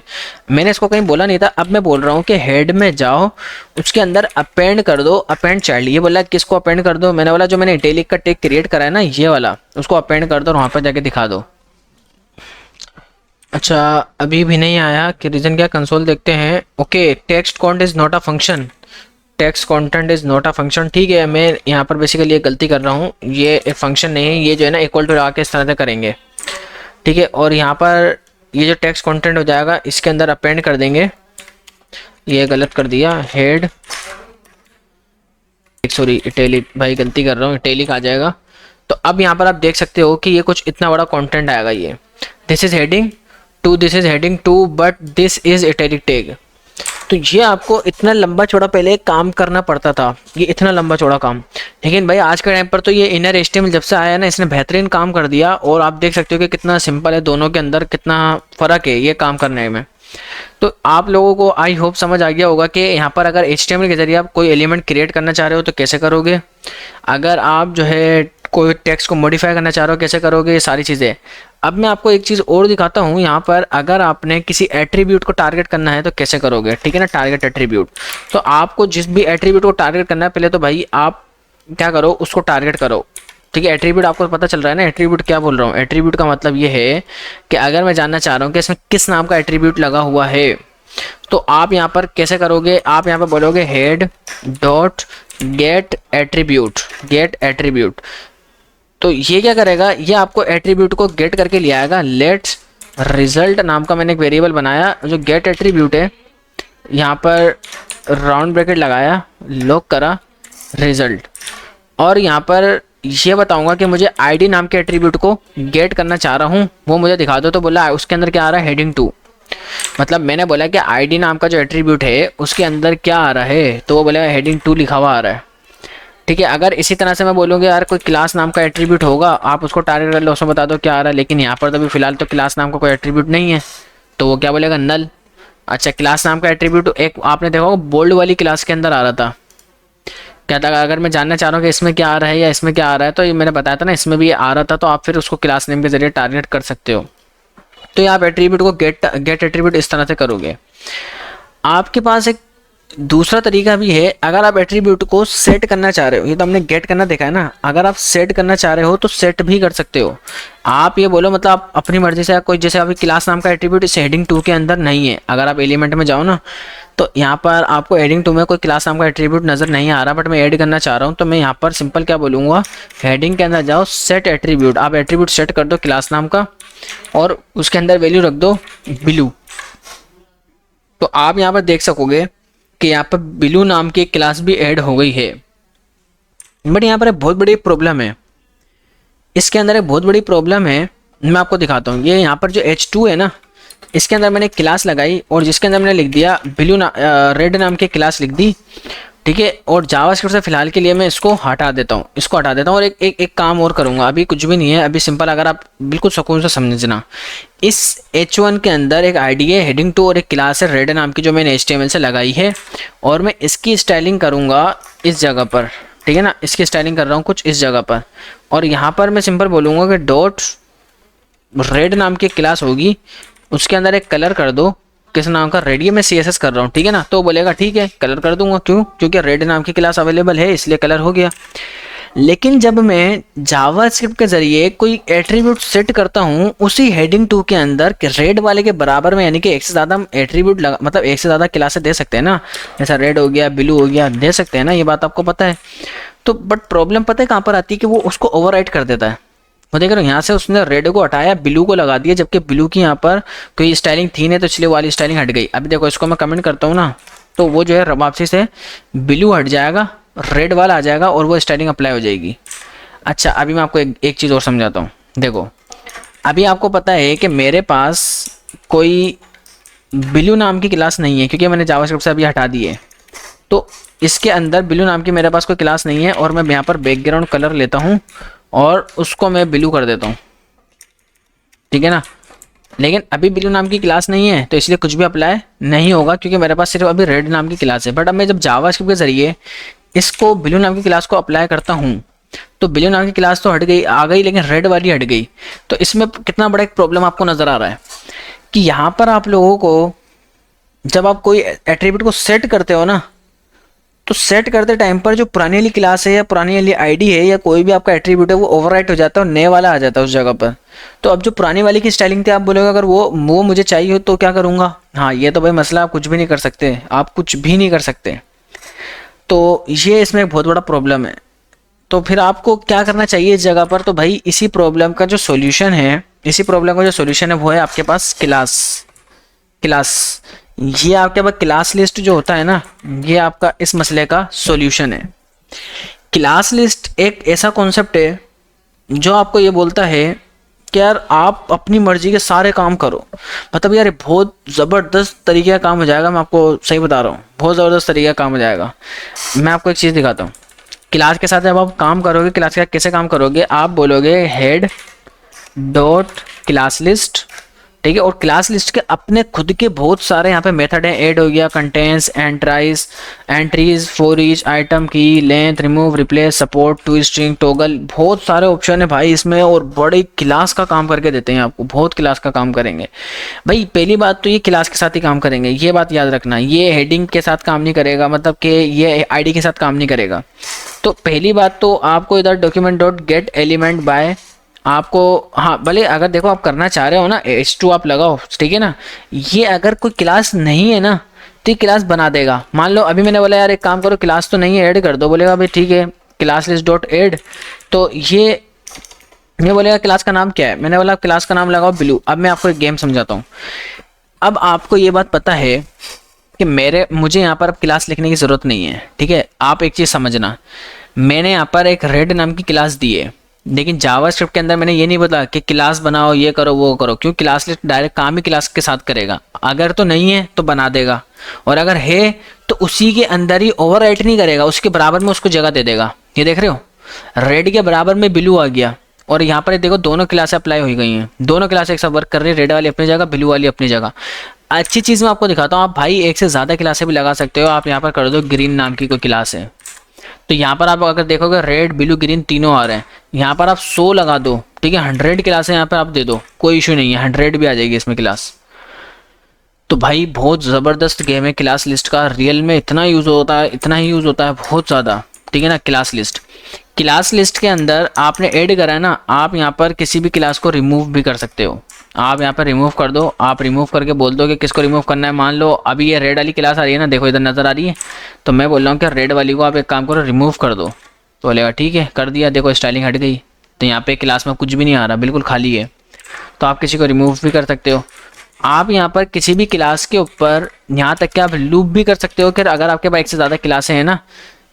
मैंने इसको कहीं बोला नहीं था। अब मैं बोल रहा हूँ कि हेड में जाओ, उसके अंदर अपेंड कर दो, अपेंड चाइल्ड। ये बोला किसको अपेंड कर दो, मैंने बोला जो मैंने इटैलिक का टैग क्रिएट करा है ना, ये वाला, उसको अपेंड कर दो और वहाँ पर जाके दिखा दो। अच्छा, अभी भी नहीं आया कि रीज़न क्या, कंसोल देखते हैं। Okay, text count is not a function, text content is not a function, ठीक है। मैं यहाँ पर बेसिकली एक गलती कर रहा हूँ, ये एक फंक्शन नहीं है, ये जो है ना इक्वल टू आके इस तरह से करेंगे, ठीक है। और यहाँ पर ये जो टेक्स्ट कंटेंट हो जाएगा इसके अंदर अपेंड कर देंगे, ये गलत कर दिया, हेड, सॉरी इटैलिक, भाई गलती कर रहा हूँ, इटैलिक आ जाएगा। तो अब यहाँ पर आप देख सकते हो कि ये कुछ इतना बड़ा कंटेंट आएगा, ये this is heading two, this is heading two, but this is italic tag. तो ये आपको इतना लंबा चौड़ा पहले काम करना पड़ता था, ये इतना लंबा चौड़ा काम। लेकिन भाई आज के टाइम पर तो ये इनर HTML जब से आया ना, इसने बेहतरीन काम कर दिया। और आप देख सकते हो कि कितना सिंपल है, दोनों के अंदर कितना फ़र्क है ये काम करने में। तो आप लोगों को आई होप समझ आ गया होगा कि यहाँ पर अगर HTML के जरिए आप कोई एलिमेंट क्रिएट करना चाह रहे हो तो कैसे करोगे, अगर आप जो है कोई टेक्स्ट को मॉडिफाई करना चाह रहे हो कैसे करोगे, ये सारी चीज़ें। अब मैं आपको एक चीज़ और दिखाता हूँ यहाँ पर, अगर आपने किसी एट्रीब्यूट को टारगेट करना है तो कैसे करोगे, ठीक है ना, टारगेट एट्रीब्यूट। तो आपको जिस भी एट्रीब्यूट को टारगेट करना है, पहले तो भाई आप क्या करो, उसको टारगेट करो, ठीक है। एट्रीब्यूट आपको पता चल रहा है ना, एट्रीब्यूट क्या बोल रहा हूँ, एट्रीब्यूट का मतलब ये है कि अगर मैं जानना चाह रहा हूँ कि इसमें किस नाम का एट्रीब्यूट लगा हुआ है, तो आप यहाँ पर कैसे करोगे, आप यहाँ पर बोलोगे head dot get attribute, get attribute. तो ये क्या करेगा, ये आपको एट्रीब्यूट को गेट करके ले आएगा। लेट्स रिजल्ट नाम का मैंने एक वेरिएबल बनाया, जो गेट एट्रीब्यूट है, यहाँ पर राउंड ब्रैकेट लगाया, लॉक करा, रिजल्ट, और यहाँ पर ये बताऊंगा कि मुझे आईडी नाम के एट्रीब्यूट को गेट करना चाह रहा हूँ, वो मुझे दिखा दो। तो बोला उसके अंदर क्या आ रहा है, हेडिंग 2। मतलब मैंने बोला कि आईडी नाम का जो एट्रीब्यूट है उसके अंदर क्या आ रहा है, तो वो बोलेगा हेडिंग 2 लिखा हुआ आ रहा है। ठीक है, अगर इसी तरह से मैं बोलूँगा यार कोई क्लास नाम का एट्रीब्यूट होगा, आप उसको टारगेट कर लो, उसमें बता दो क्या आ रहा है, लेकिन यहाँ पर तो अभी फिलहाल तो क्लास नाम का कोई एट्रीब्यूट नहीं है, तो वो क्या बोलेगा, नल। अच्छा, क्लास नाम का एट्रीब्यूट एक आपने देखा होगा बोल्ड वाली क्लास के अंदर आ रहा था, क्या था, अगर मैं जानना चाह रहा हूँ कि इसमें क्या आ रहा है या इसमें क्या आ रहा है, तो ये मैंने बताया था ना, इसमें भी आ रहा था, तो आप फिर उसको क्लास नेम के जरिए टारगेट कर सकते हो। तो ये आप एट्रीब्यूट को गेट एट्रीब्यूट इस तरह से करोगे। आपके पास एक दूसरा तरीका भी है, अगर आप एट्रीब्यूट को सेट करना चाह रहे हो, ये तो हमने गेट करना देखा है ना, अगर आप सेट करना चाह रहे हो तो सेट भी कर सकते हो। आप ये बोलो मतलब आप अपनी मर्जी से, कोई जैसे अभी क्लास नाम का एट्रीब्यूट इस हेडिंग 2 के अंदर नहीं है, अगर आप एलिमेंट में जाओ ना, तो यहाँ पर आपको हेडिंग 2 में कोई क्लास नाम का एट्रीब्यूट नज़र नहीं आ रहा, बट मैं ऐड करना चाह रहा हूँ, तो मैं यहाँ पर सिंपल क्या बोलूँगा, हेडिंग के अंदर जाओ, सेट एट्रीब्यूट, आप एट्रीब्यूट सेट कर दो क्लास नाम का, और उसके अंदर वैल्यू रख दो ब्लू। तो आप यहाँ पर देख सकोगे कि यहाँ पर ब्लू नाम की एक क्लास भी ऐड हो गई है। बट यहाँ पर एक बहुत बड़ी प्रॉब्लम है, इसके अंदर एक बहुत बड़ी प्रॉब्लम है, मैं आपको दिखाता हूँ। ये यहाँ पर जो H2 है ना, इसके अंदर मैंने क्लास लगाई और जिसके अंदर मैंने लिख दिया रेड नाम की क्लास लिख दी, ठीक है। और जावास्क्रिप्ट से फिलहाल के लिए मैं इसको हटा देता हूँ, इसको हटा देता हूँ, और एक काम और करूँगा। अभी कुछ भी नहीं है, अभी सिंपल, अगर आप बिल्कुल सुकून से समझना, इस H1 के अंदर एक आईडी है, हेडिंग 2 और एक क्लास है रेड नाम की, जो मैंने HTML से लगाई है, और मैं इसकी स्टाइलिंग करूँगा इस जगह पर, ठीक है ना, इसकी स्टाइलिंग कर रहा हूँ कुछ इस जगह पर, और यहाँ पर मैं सिंपल बोलूँगा कि डॉट रेड नाम की क्लास होगी, उसके अंदर एक कलर कर दो, किस नाम का, रेड, ये मैं CSS कर रहा हूँ, ठीक है ना। तो बोलेगा ठीक है कलर कर दूंगा, क्यों, क्योंकि रेड नाम की क्लास अवेलेबल है इसलिए कलर हो गया। लेकिन जब मैं जावास्क्रिप्ट के जरिए कोई एट्रीब्यूट सेट करता हूँ उसी हेडिंग 2 के अंदर रेड वाले के बराबर में, यानी कि एक से ज़्यादा एट्रीब्यूट मतलब एक से ज़्यादा क्लासें दे सकते हैं ना, जैसा रेड हो गया, ब्लू हो गया, दे सकते हैं ना, ये बात आपको पता है। तो बट प्रॉब्लम पता है कहाँ पर आती है, कि वो उसको ओवरराइट कर देता है। वो देख रहे हो, यहाँ से उसने रेड को हटाया, ब्लू को लगा दिया, जबकि ब्लू की यहाँ पर कोई स्टाइलिंग थी नहीं, तो इसलिए वाली स्टाइलिंग हट गई। अभी देखो इसको मैं कमेंट करता हूँ ना, तो वो जो है वापसी से ब्लू हट जाएगा, रेड वाला आ जाएगा, और वो स्टाइलिंग अप्लाई हो जाएगी। अच्छा, अभी मैं आपको एक चीज़ और समझाता हूँ। देखो, अभी आपको पता है कि मेरे पास कोई ब्लू नाम की क्लास नहीं है, क्योंकि मैंने जावास्क्रिप्ट से अभी हटा दी है। तो इसके अंदर ब्लू नाम की मेरे पास कोई क्लास नहीं है, और मैं यहाँ पर बैकग्राउंड कलर लेता हूँ और उसको मैं ब्लू कर देता हूँ, ठीक है ना। लेकिन अभी ब्लू नाम की क्लास नहीं है, तो इसलिए कुछ भी अप्लाई नहीं होगा, क्योंकि मेरे पास सिर्फ अभी रेड नाम की क्लास है। बट अब मैं जब जावास्क्रिप्ट के जरिए इसको ब्लू नाम की क्लास को अप्लाई करता हूँ, तो ब्लू नाम की क्लास तो हट गई, आ गई, लेकिन रेड वाली हट गई। तो इसमें कितना बड़ा एक प्रॉब्लम आपको नज़र आ रहा है, कि यहाँ पर आप लोगों को जब आप कोई एट्रीब्यूट को सेट करते हो ना, तो सेट करते टाइम पर जो पुरानी वाली क्लास है या पुरानी वाली आईडी है या कोई भी आपका एट्रीब्यूट है, वो ओवरराइट हो जाता है और नए वाला आ जाता है उस जगह पर। तो अब जो पुरानी वाली की स्टाइलिंग थी, आप बोलोगे अगर वो मुझे चाहिए तो क्या करूँगा। हाँ, ये तो भाई मसला, आप कुछ भी नहीं कर सकते, आप कुछ भी नहीं कर सकते। तो ये इसमें एक बहुत बड़ा प्रॉब्लम है। तो फिर आपको क्या करना चाहिए इस जगह पर, तो भाई इसी प्रॉब्लम का जो सोल्यूशन है, इसी प्रॉब्लम का जो सोल्यूशन है वो है आपके पास क्लास। ये आपके पास क्लास लिस्ट जो होता है ना, ये आपका इस मसले का सॉल्यूशन है। क्लास लिस्ट एक ऐसा कॉन्सेप्ट है जो आपको ये बोलता है कि यार आप अपनी मर्जी के सारे काम करो। मतलब यार बहुत ज़बरदस्त तरीके का काम हो जाएगा, मैं आपको सही बता रहा हूँ, बहुत ज़बरदस्त तरीके का काम हो जाएगा। मैं आपको एक चीज़ दिखाता हूँ। क्लास के साथ जब आप काम करोगे, क्लास के साथ कैसे काम करोगे, आप बोलोगे हेड डॉट क्लास लिस्ट, ठीक है। और क्लास लिस्ट के अपने खुद के बहुत सारे यहाँ पे मेथड हैं, ऐड हो गया, contents, entries, for each item, की length, remove, replace, support, to string, toggle, बहुत सारे ऑप्शन है भाई इसमें, और बड़े क्लास का काम करके देते हैं आपको, बहुत क्लास का काम करेंगे भाई। पहली बात तो ये क्लास के साथ ही काम करेंगे, ये बात याद रखना। ये हेडिंग के साथ काम नहीं करेगा, मतलब कि ये आईडी के साथ काम नहीं करेगा। तो पहली बात तो आपको इधर document dot gate element by आपको, हाँ भले अगर देखो आप करना चाह रहे हो ना, H2 आप लगाओ, ठीक है ना। ये अगर कोई क्लास नहीं है ना, तो ये क्लास बना देगा। मान लो अभी मैंने बोला यार एक काम करो, क्लास तो नहीं है, ऐड कर दो, बोलेगा भाई ठीक है क्लास लिस्ट डॉट ऐड। तो ये बोलेगा क्लास का नाम क्या है, मैंने बोला क्लास का नाम लगाओ ब्लू। अब मैं आपको एक गेम समझाता हूँ। अब आपको ये बात पता है कि मुझे यहाँ पर अब क्लास लिखने की ज़रूरत नहीं है, ठीक है। आप एक चीज़ समझना, मैंने यहाँ पर एक रेड नाम की क्लास दी है, लेकिन जावास्क्रिप्ट के अंदर मैंने ये नहीं बोला कि क्लास बनाओ, ये करो वो करो, क्यों? क्लास लिस्ट डायरेक्ट काम ही क्लास के साथ करेगा। अगर तो नहीं है तो बना देगा, और अगर है तो उसी के अंदर ही ओवरराइट नहीं करेगा, उसके बराबर में उसको जगह दे देगा। ये देख रहे हो, रेड के बराबर में ब्लू आ गया, और यहाँ पर देखो दोनों क्लासें अप्लाई हो गई हैं, दोनों क्लासें एक साथ वर्क कर रही है, रेड वाली अपनी जगह, ब्लू वाली अपनी जगह। अच्छी चीज़ मैं आपको दिखाता हूँ, आप भाई एक से ज़्यादा क्लासें भी लगा सकते हो। आप यहाँ पर कर दो ग्रीन नाम की कोई क्लास है, तो यहाँ पर आप अगर देखोगे रेड ब्लू ग्रीन तीनों आ रहे हैं। यहाँ पर आप 100 लगा दो, ठीक है, 100 क्लासें यहाँ पर आप दे दो, कोई इशू नहीं है, 100 भी आ जाएगी इसमें क्लास। तो भाई बहुत ज़बरदस्त गेम है क्लास लिस्ट का, रियल में इतना यूज़ होता है, इतना ही यूज़ होता है, बहुत ज़्यादा, ठीक है ना। क्लास लिस्ट के अंदर आपने ऐड करा है ना, आप यहाँ पर किसी भी क्लास को रिमूव भी कर सकते हो। आप यहाँ पर रिमूव कर दो, आप रिमूव करके बोल दो कि किसको रिमूव करना है। मान लो अभी ये रेड वाली क्लास आ रही है ना, देखो इधर नज़र आ रही है, तो मैं बोल रहा हूँ कि रेड वाली को आप एक काम करो, रिमूव कर दो। तो बोलेगा ठीक है, कर दिया, देखो स्टाइलिंग हट गई, तो यहाँ पे क्लास में कुछ भी नहीं आ रहा, बिल्कुल खाली है। तो आप किसी को रिमूव भी कर सकते हो। आप यहाँ पर किसी भी क्लास के ऊपर यहाँ तक कि आप लूप भी कर सकते हो कि अगर आपके पास एक से ज़्यादा क्लासें हैं ना,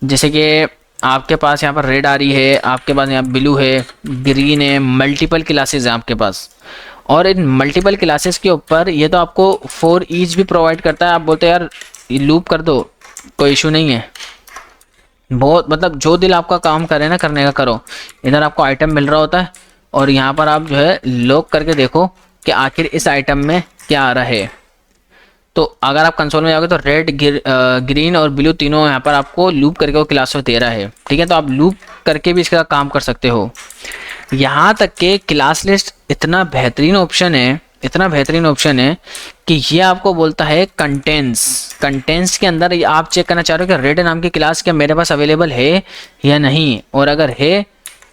जैसे कि आपके पास यहाँ पर रेड आ रही है, आपके पास यहाँ ब्लू है, ग्रीन है, मल्टीपल क्लासेस हैं आपके पास, और इन मल्टीपल क्लासेस के ऊपर ये तो आपको फॉर ईच भी प्रोवाइड करता है। आप बोलते हैं यार लूप कर दो, कोई इशू नहीं है, बहुत मतलब जो दिल आपका काम करे ना करने का करो। इधर आपको आइटम मिल रहा होता है, और यहाँ पर आप जो है लॉक करके देखो कि आखिर इस आइटम में क्या आ रहा है। तो अगर आप कंसोल में जाओगे तो रेड ग्रीन और ब्लू तीनों यहाँ पर आपको लूप करके वो क्लास में दे रहा है, ठीक है। तो आप लूप करके भी इसका काम कर सकते हो। यहाँ तक कि क्लास लिस्ट इतना बेहतरीन ऑप्शन है, इतना बेहतरीन ऑप्शन है कि ये आपको बोलता है कंटेंट्स के अंदर आप चेक करना चाह रहे हो कि रेड नाम की क्लास क्या मेरे पास अवेलेबल है या नहीं, और अगर है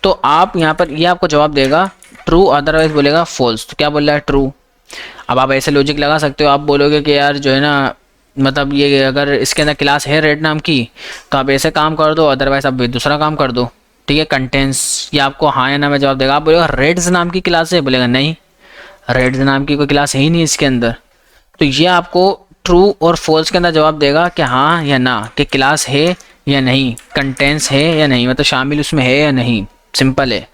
तो आप यहाँ पर ये आपको जवाब देगा ट्रू, अदरवाइज बोलेगा फॉल्स। तो क्या बोल रहा है? ट्रू। अब आप ऐसे लॉजिक लगा सकते हो, आप बोलोगे कि यार जो है ना, मतलब ये अगर इसके अंदर क्लास है रेड नाम की तो आप ऐसे काम कर दो, अदरवाइज आप दूसरा काम कर दो, ठीक है। कंटेंट्स ये आपको हाँ या ना में जवाब देगा। आप बोलेगा रेड्स नाम की क्लास है, बोलेगा नहीं, रेड्स नाम की कोई क्लास है ही नहीं इसके अंदर। तो ये आपको ट्रू और फॉल्स के अंदर जवाब देगा कि हाँ या ना, कि क्लास है या नहीं, कंटेंट्स है या नहीं, मतलब शामिल उसमें है या नहीं। सिंपल है,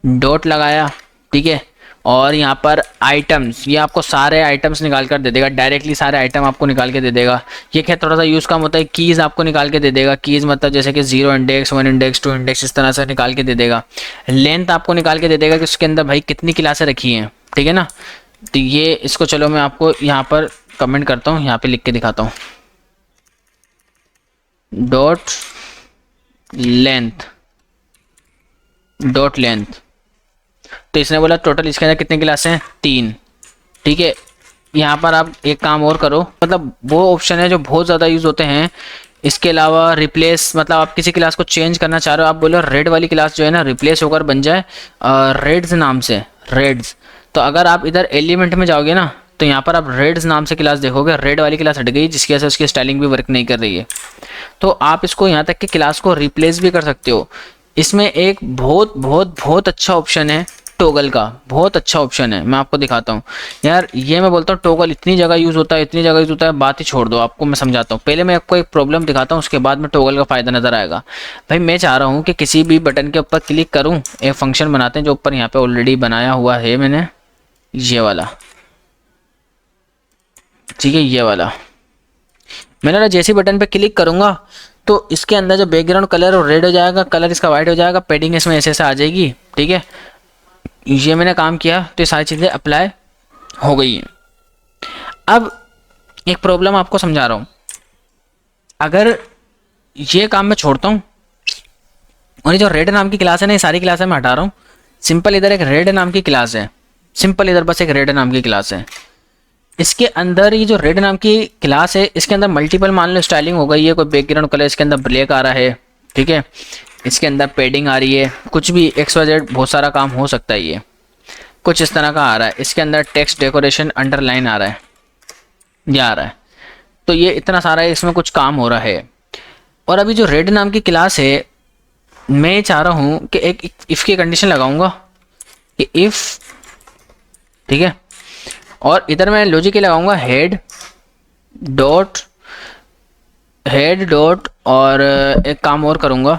डॉट लगाया, ठीक है। और यहाँ पर आइटम्स, ये आपको सारे आइटम्स निकाल कर दे देगा, डायरेक्टली सारे आइटम आपको निकाल के दे देगा। ये क्या थोड़ा सा यूज़ कम होता है, कीज़ आपको निकाल के दे देगा। कीज़ मतलब जैसे कि 0 इंडेक्स 1 इंडेक्स 2 इंडेक्स इस तरह से निकाल के दे देगा। लेंथ आपको निकाल के दे देगा कि उसके अंदर भाई कितनी क्लासें रखी हैं, ठीक है ना। तो ये इसको चलो मैं आपको यहाँ पर कमेंट करता हूँ, यहाँ पर लिख के दिखाता हूँ, डॉट लेंथ। तो इसने बोला टोटल इसके अंदर कितने क्लास हैं? 3, ठीक है। यहाँ पर आप एक काम और करो, मतलब वो ऑप्शन है जो बहुत ज़्यादा यूज़ होते हैं। इसके अलावा रिप्लेस, मतलब आप किसी क्लास को चेंज करना चाह रहे हो, आप बोलो रेड वाली क्लास जो है ना रिप्लेस होकर बन जाए रेड्स नाम से, रेड्स। तो अगर आप इधर एलिमेंट में जाओगे ना, तो यहाँ पर आप रेड्स नाम से क्लास देखोगे, रेड वाली क्लास हट गई जिसकी वजह से उसकी स्टाइलिंग भी वर्क नहीं कर रही है। तो आप इसको यहाँ तक कि क्लास को रिप्लेस भी कर सकते हो। इसमें एक बहुत बहुत बहुत अच्छा ऑप्शन है टॉगल का, बहुत अच्छा ऑप्शन है, मैं आपको दिखाता हूँ यार। ये मैं बोलता हूँ टॉगल इतनी जगह यूज़ होता है, इतनी जगह यूज़ होता है, बात ही छोड़ दो, आपको मैं समझाता हूँ। पहले मैं आपको एक प्रॉब्लम दिखाता हूँ, उसके बाद में टॉगल का फ़ायदा नज़र आएगा। भाई मैं चाह रहा हूँ कि किसी भी बटन के ऊपर क्लिक करूँ, एक फंक्शन बनाते हैं जो ऊपर यहाँ पे ऑलरेडी बनाया हुआ है मैंने, ये वाला, ठीक है, ये वाला। मैंने ना जैसे बटन पे क्लिक करूँगा तो इसके अंदर जो बैकग्राउंड कलर और रेड हो जाएगा, कलर इसका वाइट हो जाएगा, पेडिंग इसमें ऐसे आ जाएगी, ठीक है। ये मैंने काम किया तो ये सारी चीज़ें अप्लाई हो गई हैं। अब एक प्रॉब्लम आपको समझा रहा हूँ, अगर ये काम मैं छोड़ता हूँ और ये जो रेड नाम की क्लास है ना, ये सारी क्लासें मैं हटा रहा हूँ, सिंपल इधर एक रेड नाम की क्लास है, सिंपल इधर बस एक रेड नाम की क्लास है। इसके अंदर ये जो रेड नाम की क्लास है, इसके अंदर मल्टीपल मान लो स्टाइलिंग हो गई है, कोई बैकग्राउंड कलर इसके अंदर ब्लैक आ रहा है, ठीक है, इसके अंदर पेडिंग आ रही है, कुछ भी XYZ बहुत सारा काम हो सकता है, ये कुछ इस तरह का आ रहा है। इसके अंदर टेक्स्ट डेकोरेशन अंडरलाइन आ रहा है, ये आ रहा है। तो ये इतना सारा है, इसमें कुछ काम हो रहा है। और अभी जो रेड नाम की क्लास है, मैं चाह रहा हूँ कि एक इफ़ की कंडीशन लगाऊंगा कि इफ़, ठीक है, और इधर मैं लॉजिक ये लगाऊंगा हेड डॉट हेड डॉट, और एक काम और करूँगा,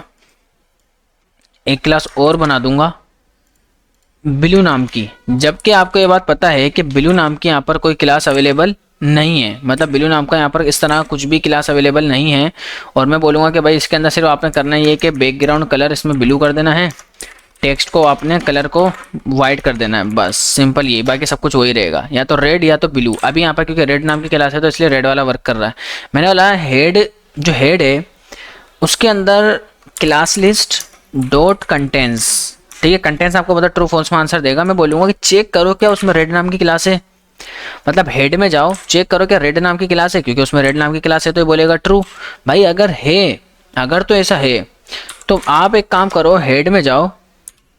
एक क्लास और बना दूंगा ब्लू नाम की। जबकि आपको ये बात पता है कि ब्लू नाम की यहाँ पर कोई क्लास अवेलेबल नहीं है, मतलब ब्लू नाम का यहाँ पर इस तरह कुछ भी क्लास अवेलेबल नहीं है। और मैं बोलूँगा कि भाई इसके अंदर सिर्फ आपने करना ये कि बैकग्राउंड कलर इसमें ब्लू कर देना है, टेक्स्ट को आपने कलर को वाइट कर देना है, बस सिंपल ये, बाकी सब कुछ वही रहेगा, या तो रेड या तो ब्लू। अभी यहाँ पर क्योंकि रेड नाम की क्लास है तो इसलिए रेड वाला वर्क कर रहा है। मैंने बोला हेड, जो हेड है उसके अंदर क्लास लिस्ट डॉट कंटेंट्स, ठीक है, कंटेंट्स आपको मतलब ट्रू फॉल्स में आंसर देगा। मैं बोलूँगा कि चेक करो क्या उसमें रेड नाम की क्लास है, मतलब हेड में जाओ चेक करो क्या रेड नाम की क्लास है, क्योंकि उसमें रेड नाम की क्लास है तो ये बोलेगा ट्रू। भाई अगर है, अगर तो ऐसा है तो आप एक काम करो, हेड में जाओ,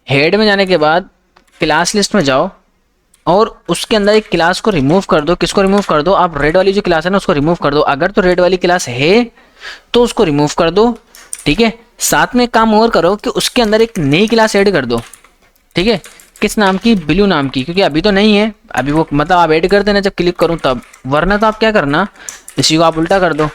हेड में जाने के बाद क्लास लिस्ट में जाओ और उसके अंदर एक क्लास को रिमूव कर दो। किसको रिमूव कर दो? आप रेड वाली जो क्लास है ना उसको रिमूव कर दो। अगर तो रेड वाली क्लास है तो उसको रिमूव कर दो, ठीक है। साथ में एक काम और करो कि उसके अंदर एक नई क्लास ऐड कर दो, ठीक है। किस नाम की? ब्लू नाम की, क्योंकि अभी तो नहीं है, अभी वो मतलब आप ऐड कर देना जब क्लिक करूं तब, वरना तो आप क्या करना, इसी को आप उल्टा कर दो।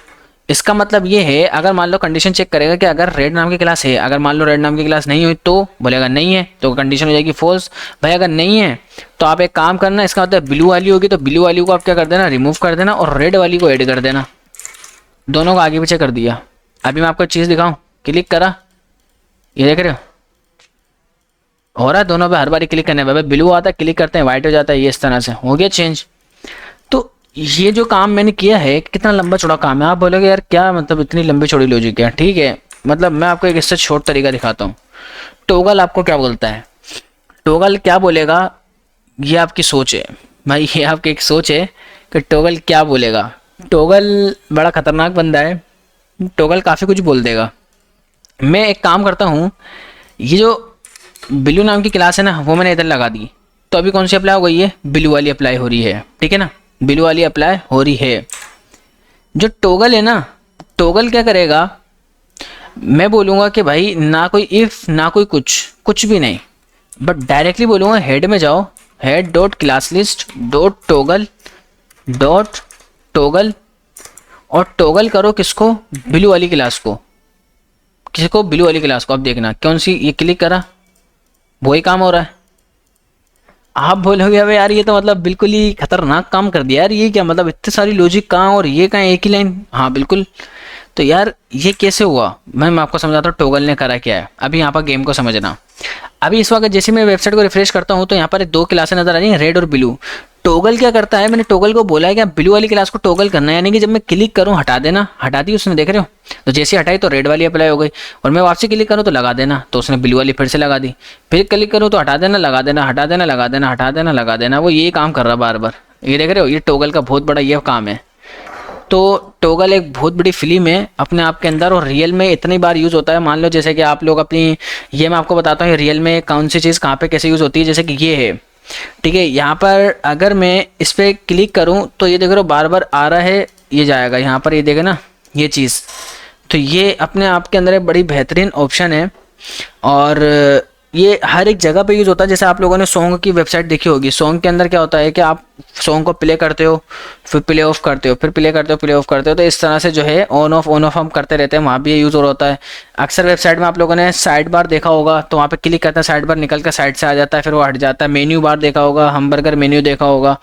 इसका मतलब ये है, अगर मान लो कंडीशन चेक करेगा कि अगर रेड नाम की क्लास है, अगर मान लो रेड नाम की क्लास नहीं हुई तो बोलेगा नहीं है, तो कंडीशन हो जाएगी फॉल्स। भाई अगर नहीं है तो आप एक काम करना, इसका मतलब ब्लू वाली होगी तो ब्लू वाली को आप क्या कर देना, रिमूव कर देना, और रेड वाली को ऐड कर देना। दोनों को आगे पीछे कर दिया। अभी मैं आपको चीज़ दिखाऊं, क्लिक करा, ये देख रहे हो रहा है, दोनों पे हर बारी क्लिक करने पे ब्लू आता है, क्लिक करते हैं व्हाइट हो जाता है, ये इस तरह से हो गया चेंज। तो ये जो काम मैंने किया है, कितना लंबा चौड़ा काम है। आप बोलोगे यार क्या मतलब इतनी लंबी चौड़ी लॉजिक है, ठीक है, मतलब मैं आपको एक इससे शॉर्ट तरीका दिखाता हूँ। टॉगल आपको क्या बोलता है, टॉगल क्या बोलेगा, ये आपकी सोच है भाई, ये आपकी एक सोच है कि टॉगल क्या बोलेगा। टॉगल बड़ा खतरनाक बंदा है, टॉगल काफ़ी कुछ बोल देगा। मैं एक काम करता हूँ, ये जो ब्लू नाम की क्लास है ना वो मैंने इधर लगा दी, तो अभी कौन सी अप्लाई हो गई है, ब्लू वाली अप्लाई हो रही है, ठीक है ना, ब्लू वाली अप्लाई हो रही है। जो टॉगल है ना, टॉगल क्या करेगा, मैं बोलूँगा कि भाई ना कोई इफ़ ना कोई कुछ भी नहीं, बट डायरेक्टली बोलूँगा हेड में जाओ, head dot class list dot toggle dot toggle, और टॉगल करो किसको, ब्लू वाली क्लास को, किसको, ब्लू वाली क्लास को। अब देखना कौन सी, ये क्लिक करा, वही काम हो रहा है। आप बोलोगे अबे यार ये तो मतलब बिल्कुल ही खतरनाक काम कर दिया यार, ये क्या मतलब इतनी सारी लॉजिक कहाँ और ये कहाँ एक ही लाइन। हाँ बिल्कुल, तो यार ये कैसे हुआ, मैं आपको समझाता हूँ टॉगल ने करा क्या है। अभी यहाँ पर गेम को समझना। अभी इस वक्त जैसे मैं वेबसाइट को रिफ्रेश करता हूँ तो यहाँ पर दो क्लासें नजर आ रही हैं, रेड और ब्लू। टॉगल क्या करता है, मैंने टॉगल को बोला है कि ब्लू वाली क्लास को टॉगल करना है, यानी कि जब मैं क्लिक करूँ हटा देना, हटा दी उसने, देख रहे हो, तो जैसे हटाई तो रेड वाली अप्लाई हो गई, और मैं वापसी क्लिक करूँ तो लगा देना, तो उसने ब्लू वाली फिर से लगा दी, फिर क्लिक करूँ तो हटा देना, लगा देना, हटा देना, लगा देना, हटा देना, लगा देना, वो ये काम कर रहा बार बार। ये देख रहे हो, ये टॉगल का बहुत बड़ा ये काम है। तो टॉगल एक बहुत बड़ी फिल्म है अपने आप के अंदर, और रियल में इतनी बार यूज़ होता है। मान लो जैसे कि आप लोग अपनी, ये मैं आपको बताता हूँ रियल में कौन सी चीज़ कहाँ पे कैसे यूज़ होती है। जैसे कि ये है, ठीक है, यहाँ पर अगर मैं इस पर क्लिक करूँ तो ये देख रहे हो बार बार आ रहा है, ये जाएगा यहाँ पर, ये देखे ना ये चीज़, तो ये अपने आप के अंदर एक बड़ी बेहतरीन ऑप्शन है, और ये हर एक जगह पे यूज़ होता है। जैसे आप लोगों ने सॉन्ग की वेबसाइट देखी होगी, सॉन्ग के अंदर क्या होता है कि आप सॉन्ग को प्ले करते हो, फिर प्ले ऑफ करते हो, फिर प्ले करते हो, प्ले ऑफ करते हो, तो इस तरह से जो है ऑन ऑफ हम करते रहते हैं, वहाँ भी ये यूज़ हो रहा होता है। अक्सर वेबसाइट में आप लोगों ने साइड बार देखा होगा, तो वहाँ पे क्लिक करता है, साइड बार निकल कर साइड से आ जाता है, फिर वो हट जाता है। मेन्यू बार देखा होगा, हमबर्गर मेन्यू देखा होगा,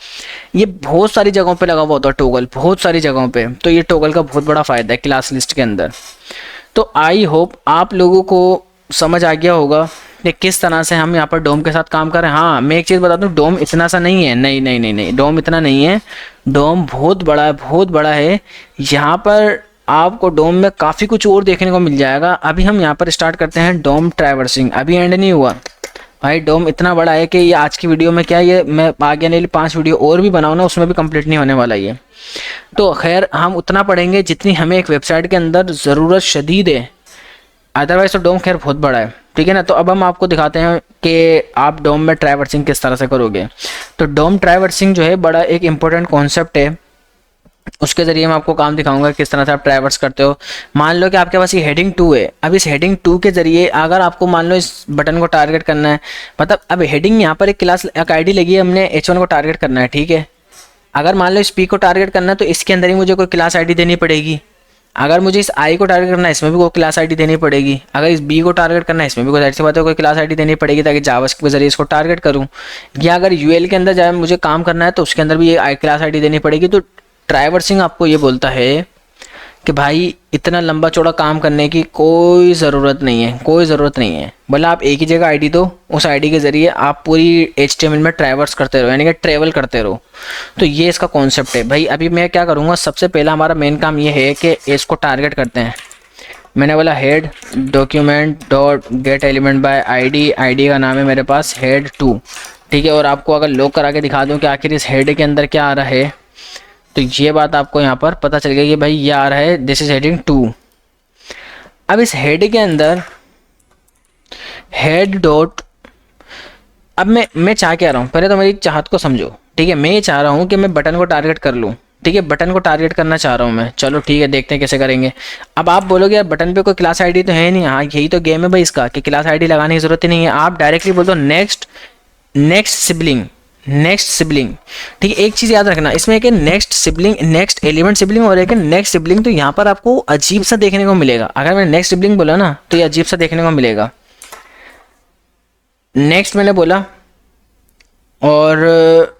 ये बहुत सारी जगहों पर लगा हुआ होता है टॉगल, बहुत सारी जगहों पर। तो ये टॉगल का बहुत बड़ा फ़ायदा है क्लास लिस्ट के अंदर। तो आई होप आप लोगों को समझ आ गया होगा कि किस तरह से हम यहाँ पर डोम के साथ काम करें। हाँ मैं एक चीज़ बता दूँ, डोम इतना सा नहीं है, नहीं नहीं नहीं नहीं, डोम इतना नहीं है, डोम बहुत बड़ा है, बहुत बड़ा है। यहाँ पर आपको डोम में काफ़ी कुछ और देखने को मिल जाएगा। अभी हम यहाँ पर स्टार्ट करते हैं डोम ट्रैवर्सिंग, अभी एंड नहीं हुआ भाई। डोम इतना बड़ा है कि ये आज की वीडियो में क्या, ये मैं आगे आने वाली 5 वीडियो और भी बनाऊँ ना, उसमें भी कंप्लीट नहीं होने वाला ये। तो खैर हम उतना पढ़ेंगे जितनी हमें एक वेबसाइट के अंदर ज़रूरत शदीद है, अदरवाइज तो डोम खैर बहुत बड़ा है, ठीक है ना। तो अब हम आपको दिखाते हैं कि आप डोम में ट्रैवर्सिंग किस तरह से करोगे। तो डोम ट्रैवर्सिंग जो है बड़ा एक इम्पोर्टेंट कॉन्सेप्ट है, उसके ज़रिए मैं आपको काम दिखाऊंगा किस तरह से आप ट्रैवर्स करते हो। मान लो कि आपके पास ये हेडिंग 2 है, अब इस हेडिंग 2 के ज़रिए अगर आपको मान लो इस बटन को टारगेट करना है, मतलब अब हेडिंग यहाँ पर एक क्लास एक आईडी लगी है, हमने H1 को टारगेट करना है, ठीक है, अगर मान लो इस पी को टारगेट करना है तो इसके अंदर ही मुझे कोई क्लास आईडी देनी पड़ेगी। अगर मुझे इस आई को टारगेट करना है इसमें भी कोई क्लास आईडी देनी पड़ेगी। अगर इस बी को टारगेट करना है इसमें भी कोई जाहिर सी बात है कोई क्लास आईडी देनी पड़ेगी ताकि जावास्क्रिप्ट के जरिए इसको टारगेट करूँ। या अगर यूएल के अंदर जाए मुझे काम करना है तो उसके अंदर भी ये क्लास आईडी देनी पड़ेगी। तो ट्रैवर्सिंग आपको ये बोलता है कि भाई इतना लंबा चौड़ा काम करने की कोई ज़रूरत नहीं है, कोई ज़रूरत नहीं है। भले आप एक ही जगह आईडी दो, उस आईडी के ज़रिए आप पूरी HTML में ट्रैवर्स करते रहो, यानी कि ट्रेवल करते रहो। तो ये इसका कॉन्सेप्ट है भाई। अभी मैं क्या करूँगा, सबसे पहला हमारा मेन काम ये है कि इसको टारगेट करते हैं। मैंने बोला head document dot gate element by ID का नाम है मेरे पास हेड 2, ठीक है। और आपको अगर लॉक करा के दिखा दूँ कि आखिर इस हेड के अंदर क्या आ रहा है, तो ये बात आपको यहाँ पर पता चल गई कि भाई ये आ रहा है दिस इज हेडिंग 2। अब इस हेड के अंदर हेड डॉट, अब मैं चाह क्या रहा हूँ, पहले तो मेरी चाहत को समझो, ठीक है। मैं ये चाह रहा हूँ कि मैं बटन को टारगेट कर लूँ, ठीक है। बटन को टारगेट करना चाह रहा हूँ मैं, चलो ठीक है, देखते हैं कैसे करेंगे। अब आप बोलोगे यार बटन पे कोई क्लास आईडी तो है नहीं। हाँ यही तो गेम है भाई इसका कि क्लास आईडी लगाने की ज़रूरत ही नहीं है। आप डायरेक्टली बोल दो नेक्स्ट सिबलिंग, ठीक है। एक चीज़ याद रखना, इसमें एक है next sibling, next element sibling, और एक है नेक्स्ट सिबलिंग। तो यहाँ पर आपको अजीब सा देखने को मिलेगा। अगर मैंने नेक्स्ट सिबलिंग बोला ना तो ये अजीब सा देखने को मिलेगा। नेक्स्ट मैंने बोला, और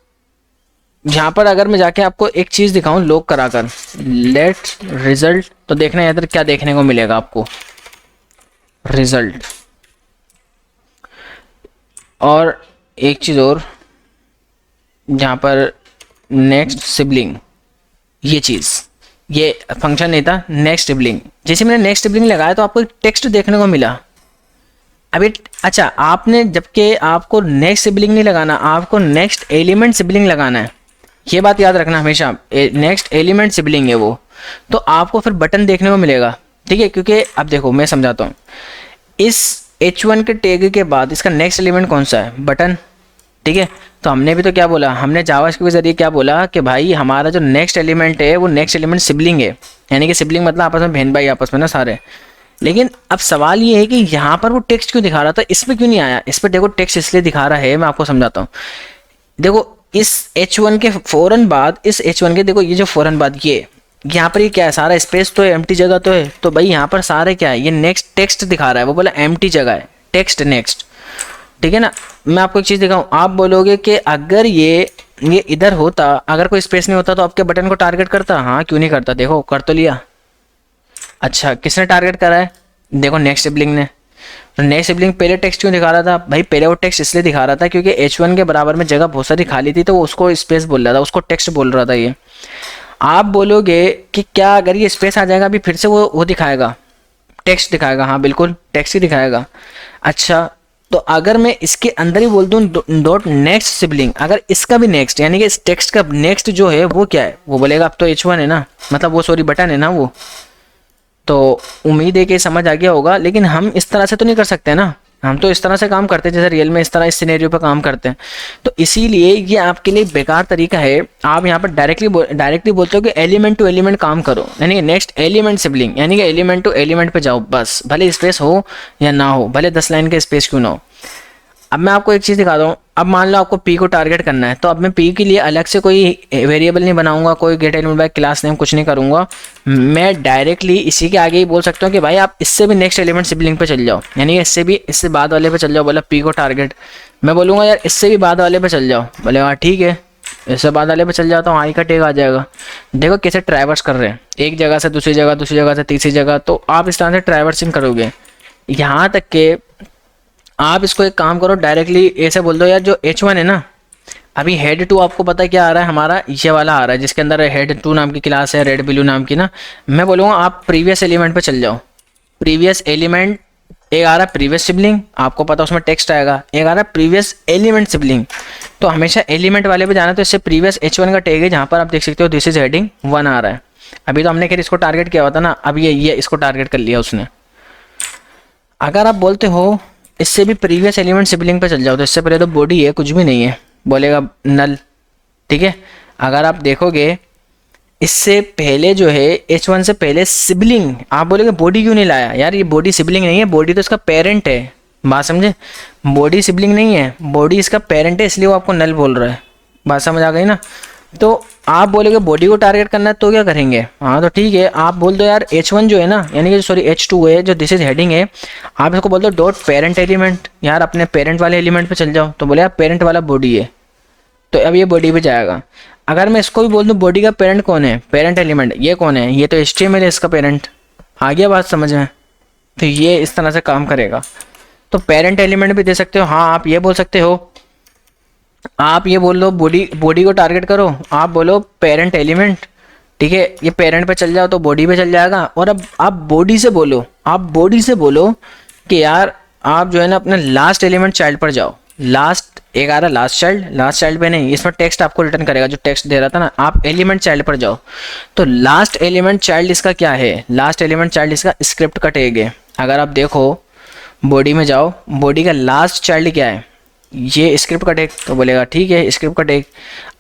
यहाँ पर अगर मैं जाके आपको एक चीज़ दिखाऊं लॉक कराकर, लेट रिजल्ट, तो देखना इधर क्या देखने को मिलेगा आपको, रिजल्ट। और एक चीज़ और, यहाँ पर नेक्स्ट सिबलिंग, ये चीज़, ये फंक्शन नहीं था नेक्स्ट सिबलिंग। जैसे मैंने नेक्स्ट सिबलिंग लगाया तो आपको एक टेक्स्ट देखने को मिला। अभी अच्छा, आपने जबकि आपको नेक्स्ट सिबलिंग नहीं लगाना, आपको नेक्स्ट एलिमेंट सिबलिंग लगाना है। ये बात याद रखना हमेशा, नेक्स्ट एलिमेंट सिबलिंग है वो। तो आपको फिर बटन देखने को मिलेगा, ठीक है। क्योंकि अब देखो मैं समझाता हूँ, इस H1 के टैग के बाद इसका नेक्स्ट एलिमेंट कौन सा है, बटन, ठीक है। तो हमने भी तो क्या बोला, हमने जावास्क्रिप्ट के जरिए क्या बोला कि भाई हमारा जो नेक्स्ट एलिमेंट है वो नेक्स्ट एलिमेंट सिबलिंग है, यानी कि सिबलिंग मतलब आपस में बहन भाई आपस में ना सारे। लेकिन अब सवाल ये है कि यहाँ पर वो टेक्स्ट क्यों दिखा रहा था, इस पर क्यों नहीं आया। इस पर देखो टेक्स्ट इसलिए दिखा रहा है, मैं आपको समझाता हूँ। देखो इस H1 के फ़ौरन बाद, इस H1 के देखो ये जो फ़ौरन बाद ये यहाँ पर ये क्या है, सारा स्पेस तो है, एम्प्टी जगह तो है। तो भाई यहाँ पर सारे क्या है, ये नेक्स्ट टेक्स्ट दिखा रहा है, वो बोला एम्प्टी जगह है, टेक्स्ट नेक्स्ट, ठीक है ना। मैं आपको एक चीज़ दिखाऊँ, आप बोलोगे कि अगर ये इधर होता, अगर कोई स्पेस नहीं होता तो आपके बटन को टारगेट करता। हाँ क्यों नहीं करता, देखो कर तो लिया। अच्छा किसने टारगेट करा है, देखो नेक्स्ट सिबलिंग ने। तो नेक्स्ट सिबलिंग पहले टेक्स्ट क्यों दिखा रहा था भाई, पहले वो टेक्स्ट इसलिए दिखा रहा था क्योंकि H1 के बराबर में जगह बहुत सारी खाली थी, तो वो उसको स्पेस बोल रहा था, उसको टेक्स्ट बोल रहा था ये। आप बोलोगे कि क्या अगर ये स्पेस आ जाएगा अभी फिर से वो दिखाएगा, टेक्स्ट दिखाएगा। हाँ बिल्कुल टेक्स्ट ही दिखाएगा। अच्छा तो अगर मैं इसके अंदर ही बोल दूँ डॉट नेक्स्ट सिबलिंग, अगर इसका भी नेक्स्ट, यानी कि इस टेक्स्ट का नेक्स्ट जो है वो क्या है, वो बोलेगा अब तो H1 है ना, मतलब वो सॉरी बटन है ना वो। तो उम्मीद है कि समझ आ गया होगा। लेकिन हम इस तरह से तो नहीं कर सकते ना, हम तो इस तरह से काम करते हैं जैसे रियल में इस तरह इस सिनेरियो पर काम करते हैं। तो इसीलिए ये आपके लिए बेकार तरीका है। आप यहाँ पर डायरेक्टली बोलते हो कि एलिमेंट टू एलिमेंट काम करो, यानी कि नेक्स्ट एलिमेंट सिबलिंग, यानी कि एलिमेंट टू एलिमेंट पे जाओ बस, भले स्पेस हो या ना हो, भले 10 लाइन का स्पेस क्यों ना हो। अब मैं आपको एक चीज़ दिखाता हूँ। अब मान लो आपको पी को टारगेट करना है, तो अब मैं पी के लिए अलग से कोई वेरिएबल नहीं बनाऊंगा, कोई gate element by class name कुछ नहीं करूंगा। मैं डायरेक्टली इसी के आगे ही बोल सकता हूँ कि भाई आप इससे भी नेक्स्ट एलिमेंट सिबलिंग पे चल जाओ, यानी इससे बाद वाले पे चल जाओ। बोला पी को टारगेट, मैं बोलूँगा यार इससे भी बाद वाले पे चल जाओ, बोले हाँ ठीक है इससे बाद वाले पे चल जाता हूँ, आई का टैग आ जाएगा। देखो कैसे ट्रैवर्स कर रहे हैं, एक जगह से दूसरी जगह, दूसरी जगह से तीसरी जगह। तो आप इस तरह से ट्रैवर्सिंग करोगे, यहाँ तक के आप इसको एक काम करो, डायरेक्टली ऐसे बोल दो यार जो H1 है ना, अभी हेड 2 आपको पता है क्या आ रहा है, हमारा ये वाला आ रहा है जिसके अंदर हेड 2 नाम की क्लास है, रेड ब्लू नाम की ना। मैं बोलूँगा आप प्रीवियस एलिमेंट पे चल जाओ। प्रीवियस एलिमेंट एक आ रहा है प्रीवियस सिबलिंग, आपको पता उसमें टेक्स्ट आएगा, एक आ रहा है प्रीवियस एलिमेंट सिबलिंग। तो हमेशा एलिमेंट वाले पे जाना, तो इससे प्रीवियस H1 का टैग है जहाँ पर आप देख सकते हो दिस इज हेडिंग 1 आ रहा है। अभी तो हमने खैर इसको टारगेट किया हुआ था ना, अब ये इसको टारगेट कर लिया उसने। अगर आप बोलते हो इससे भी प्रीवियस एलिमेंट सिबलिंग पे चल जाओ, तो इससे पहले तो बॉडी है कुछ भी नहीं है, बोलेगा नल, ठीक है। अगर आप देखोगे इससे पहले जो है H1 से पहले सिबलिंग, आप बोलेगे बॉडी क्यों नहीं लाया, यार ये बॉडी सिबलिंग नहीं है, बॉडी तो इसका पेरेंट है, बात समझे। बॉडी सिबलिंग नहीं है, बॉडी इसका पेरेंट है, इसलिए वो आपको नल बोल रहा है, बात समझ आ गई ना। तो आप बोलोगे बॉडी को टारगेट करना है तो क्या करेंगे, हाँ तो ठीक है, आप बोल दो यार H1 जो है ना, यानी कि सॉरी H2 है जो दिस इज हेडिंग है, आप इसको बोल दो डॉट पेरेंट एलिमेंट, यार अपने पेरेंट वाले एलिमेंट पे चल जाओ, तो बोले यार पेरेंट वाला बॉडी है, तो अब ये बॉडी पे जाएगा। अगर मैं इसको भी बोल दूँ बॉडी का पेरेंट कौन है, पेरेंट एलिमेंट ये कौन है, ये तो HTML है इसका पेरेंट, आ गया बात समझ में, तो ये इस तरह से काम करेगा। तो पेरेंट एलिमेंट भी दे सकते हो, हाँ आप ये बोल सकते हो, आप ये बोल लो बॉडी को टारगेट करो, आप बोलो पेरेंट एलिमेंट, ठीक है, ये पेरेंट पे चल जाओ तो बॉडी पे चल जाएगा। और अब आप बॉडी से बोलो, आप बॉडी से बोलो कि यार आप जो है ना अपने लास्ट एलिमेंट चाइल्ड पर जाओ, लास्ट एक आ रहा लास्ट चाइल्ड पे नहीं, इसमें टेक्स्ट आपको रिटर्न करेगा जो टेक्स्ट दे रहा था ना, आप एलिमेंट चाइल्ड पर जाओ। तो लास्ट एलिमेंट चाइल्ड इसका क्या है, लास्ट एलिमेंट चाइल्ड इसका स्क्रिप्ट का टैग है। अगर आप देखो बॉडी में जाओ, बॉडी का लास्ट चाइल्ड क्या है, ये स्क्रिप्ट का टैग, तो बोलेगा ठीक है स्क्रिप्ट का टैग।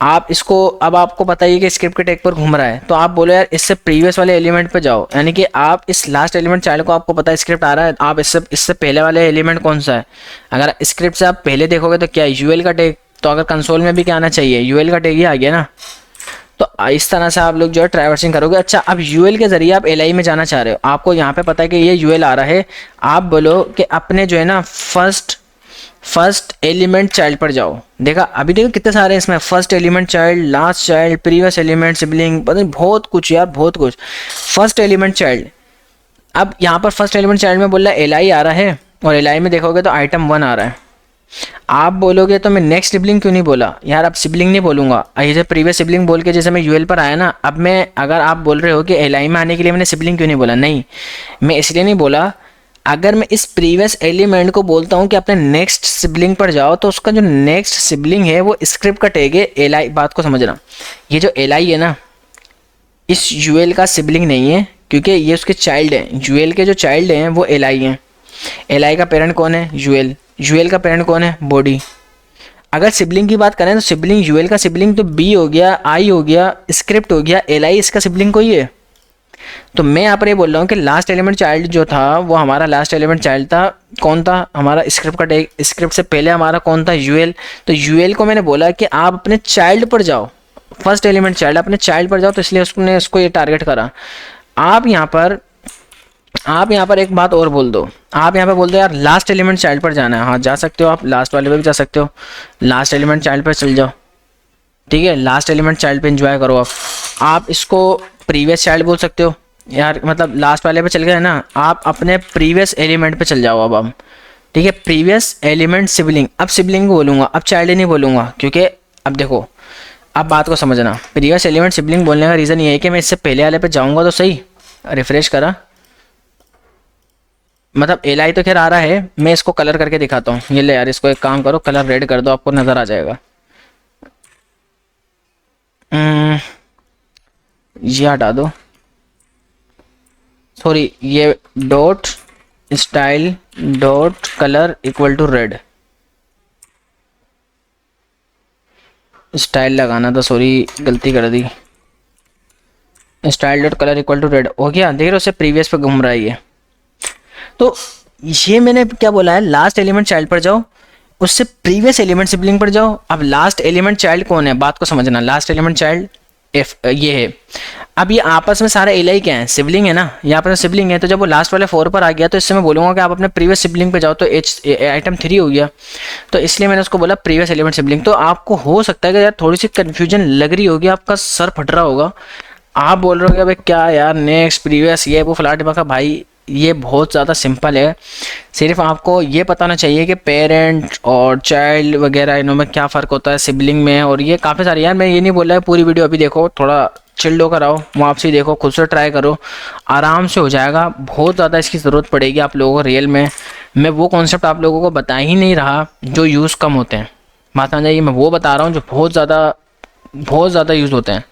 आप इसको अब आपको पता ही है कि स्क्रिप्ट के टैग पर घूम रहा है, तो आप बोलो यार इससे प्रीवियस वाले एलिमेंट पे जाओ, यानी कि आप इस लास्ट एलिमेंट चाइल्ड को आपको पता है स्क्रिप्ट आ रहा है, आप इससे पहले वाले एलिमेंट कौन सा है, अगर स्क्रिप्ट से आप पहले देखोगे तो क्या यूएल का टैग, तो अगर कंसोल में भी क्या आना चाहिए, यूएल का टैग ही आ गया ना। तो इस तरह से आप लोग जो है ट्रैवर्सिंग करोगे। अच्छा अब यूएल के जरिए आप एलआई में जाना चाह रहे हो, आपको यहाँ पे पता है कि ये यूएल आ रहा है, आप बोलो कि अपने जो है ना फर्स्ट एलिमेंट चाइल्ड पर जाओ। देखा अभी देखो कितने सारे इसमें, first element child, last child, previous element, sibling, पता नहीं बहुत कुछ यार बहुत कुछ। फर्स्ट एलिमेंट चाइल्ड, अब यहाँ पर फर्स्ट एलिमेंट चाइल्ड में बोल रहा है एलआई आ रहा है, और एलआई में देखोगे तो आइटम 1 आ रहा है। आप बोलोगे तो मैं नेक्स्ट सिबलिंग क्यों नहीं बोला, यार अब सिबलिंग नहीं बोलूँगा, जैसे प्रीवियस सिबलिंग बोल के जैसे मैं यूएल पर आया ना, अब मैं अगर आप बोल रहे हो कि एलआई में आने के लिए मैंने सिबलिंग क्यों नहीं बोला, नहीं मैं इसलिए नहीं बोला, अगर मैं इस प्रीवियस एलिमेंट को बोलता हूँ कि अपने नेक्स्ट सिबलिंग पर जाओ, तो उसका जो नेक्स्ट सिबलिंग है वो स्क्रिप्ट का टैग है एलआई। बात को समझना, ये जो एलआई है ना इस यूएल का सिबलिंग नहीं है, क्योंकि ये उसके चाइल्ड हैं, यूएल के जो चाइल्ड हैं वो एलआई हैं। एलआई का पेरेंट कौन है, यूएल, यूएल का पेरेंट कौन है, बॉडी। अगर सिबलिंग की बात करें तो सिबलिंग यूएल का सिबलिंग तो बी हो गया, आई हो गया, स्क्रिप्ट हो गया, एलआई इसका सिबलिंग कोई है। तो मैं यहाँ पर ये बोल रहा हूँ कि लास्ट एलिमेंट चाइल्ड जो था वो हमारा लास्ट एलिमेंट चाइल्ड था, कौन था, हमारा स्क्रिप्ट का टैग, स्क्रिप्ट से पहले हमारा कौन था, यूएल। तो यूएल को मैंने बोला कि आप अपने चाइल्ड पर जाओ, फर्स्ट एलिमेंट चाइल्ड अपने चाइल्ड पर जाओ, तो इसलिए उसने उसको ये टारगेट करा। आप यहाँ पर एक बात और बोल दो, आप यहाँ पे बोल दो यार लास्ट एलिमेंट चाइल्ड पर जाना है, हाँ जा सकते हो, आप लास्ट वाले पे भी जा सकते हो, लास्ट एलिमेंट चाइल्ड पर चल जाओ, ठीक है, लास्ट एलिमेंट चाइल्ड पे एंजॉय करो। आप इसको प्रीवियस चाइल्ड बोल सकते हो, यार मतलब लास्ट वाले पे चल गए ना, आप अपने प्रीवियस एलिमेंट पे चल जाओ अब हम, ठीक है, प्रीवियस एलिमेंट सिबलिंग, अब सिबलिंग बोलूँगा, अब चाइल्ड नहीं बोलूँगा, क्योंकि अब देखो अब बात को समझना, प्रीवियस एलिमेंट सिबलिंग बोलने का रीज़न ये है कि मैं इससे पहले वाले पे जाऊँगा तो सही, रिफ्रेश करा, मतलब एलआई तो खैर आ रहा है, मैं इसको कलर करके दिखाता हूँ, ये ले यार इसको एक काम करो कलर रेड कर दो, आपको नज़र आ जाएगा। ये हटा दो, सॉरी ये dot style dot colour equal to red, style लगाना था, सॉरी गलती कर दी, style dot colour equal to red हो गया। देख रहे हो उससे प्रीवियस पे घूम रहा है ये। तो ये मैंने क्या बोला है, लास्ट एलिमेंट चाइल्ड पर जाओ, उससे प्रीवियस एलिमेंट सिबलिंग पर जाओ। अब लास्ट एलिमेंट चाइल्ड कौन है, बात को समझना, लास्ट एलिमेंट चाइल्ड एफ ये है। अब ये आपस में सारे एलआई क्या है, सिबलिंग है ना, ये आपस में सिबलिंग है, तो जब वो लास्ट वाले 4 पर आ गया तो इससे मैं बोलूँगा कि आप अपने प्रीवियस सिबलिंग पे जाओ, तो आइटम 3 हो गया, तो इसलिए मैंने उसको बोला प्रीवियस एलिमेंट सिबलिंग। तो आपको हो सकता है कि यार थोड़ी सी कन्फ्यूजन लग रही होगी, आपका सर फट रहा होगा, आप बोल रहे हो भाई क्या यार नेक्स्ट प्रीवियस ये वो फ्लैट का, भाई ये बहुत ज़्यादा सिंपल है, सिर्फ आपको ये पता होना चाहिए कि पेरेंट और चाइल्ड वगैरह इनों में क्या फ़र्क होता है सिबलिंग में, और ये काफ़ी सारे, यार मैं ये नहीं बोल रहा है पूरी वीडियो अभी देखो, थोड़ा चिल्ड होकर आओ, वापसी देखो, खुद से ट्राई करो, आराम से हो जाएगा। बहुत ज़्यादा इसकी ज़रूरत पड़ेगी आप लोगों को रियल में, मैं वो कॉन्सेप्ट आप लोगों को बता ही नहीं रहा जो यूज़ कम होते हैं, बात आ जाइए, मैं वो बता रहा हूँ जो बहुत ज़्यादा यूज़ होते हैं।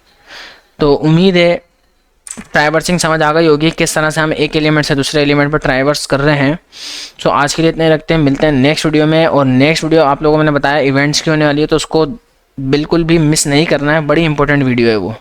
तो उम्मीद है ट्राइवर्सिंग समझ आ गई होगी, किस तरह से हम एक एलिमेंट से दूसरे एलिमेंट पर ट्राइवर्स कर रहे हैं। सो आज के लिए इतने रखते हैं, मिलते हैं नेक्स्ट वीडियो में। और नेक्स्ट वीडियो आप लोगों को मैंने बताया इवेंट्स की होने वाली है, तो उसको बिल्कुल भी मिस नहीं करना है, बड़ी इंपॉर्टेंट वीडियो है वो।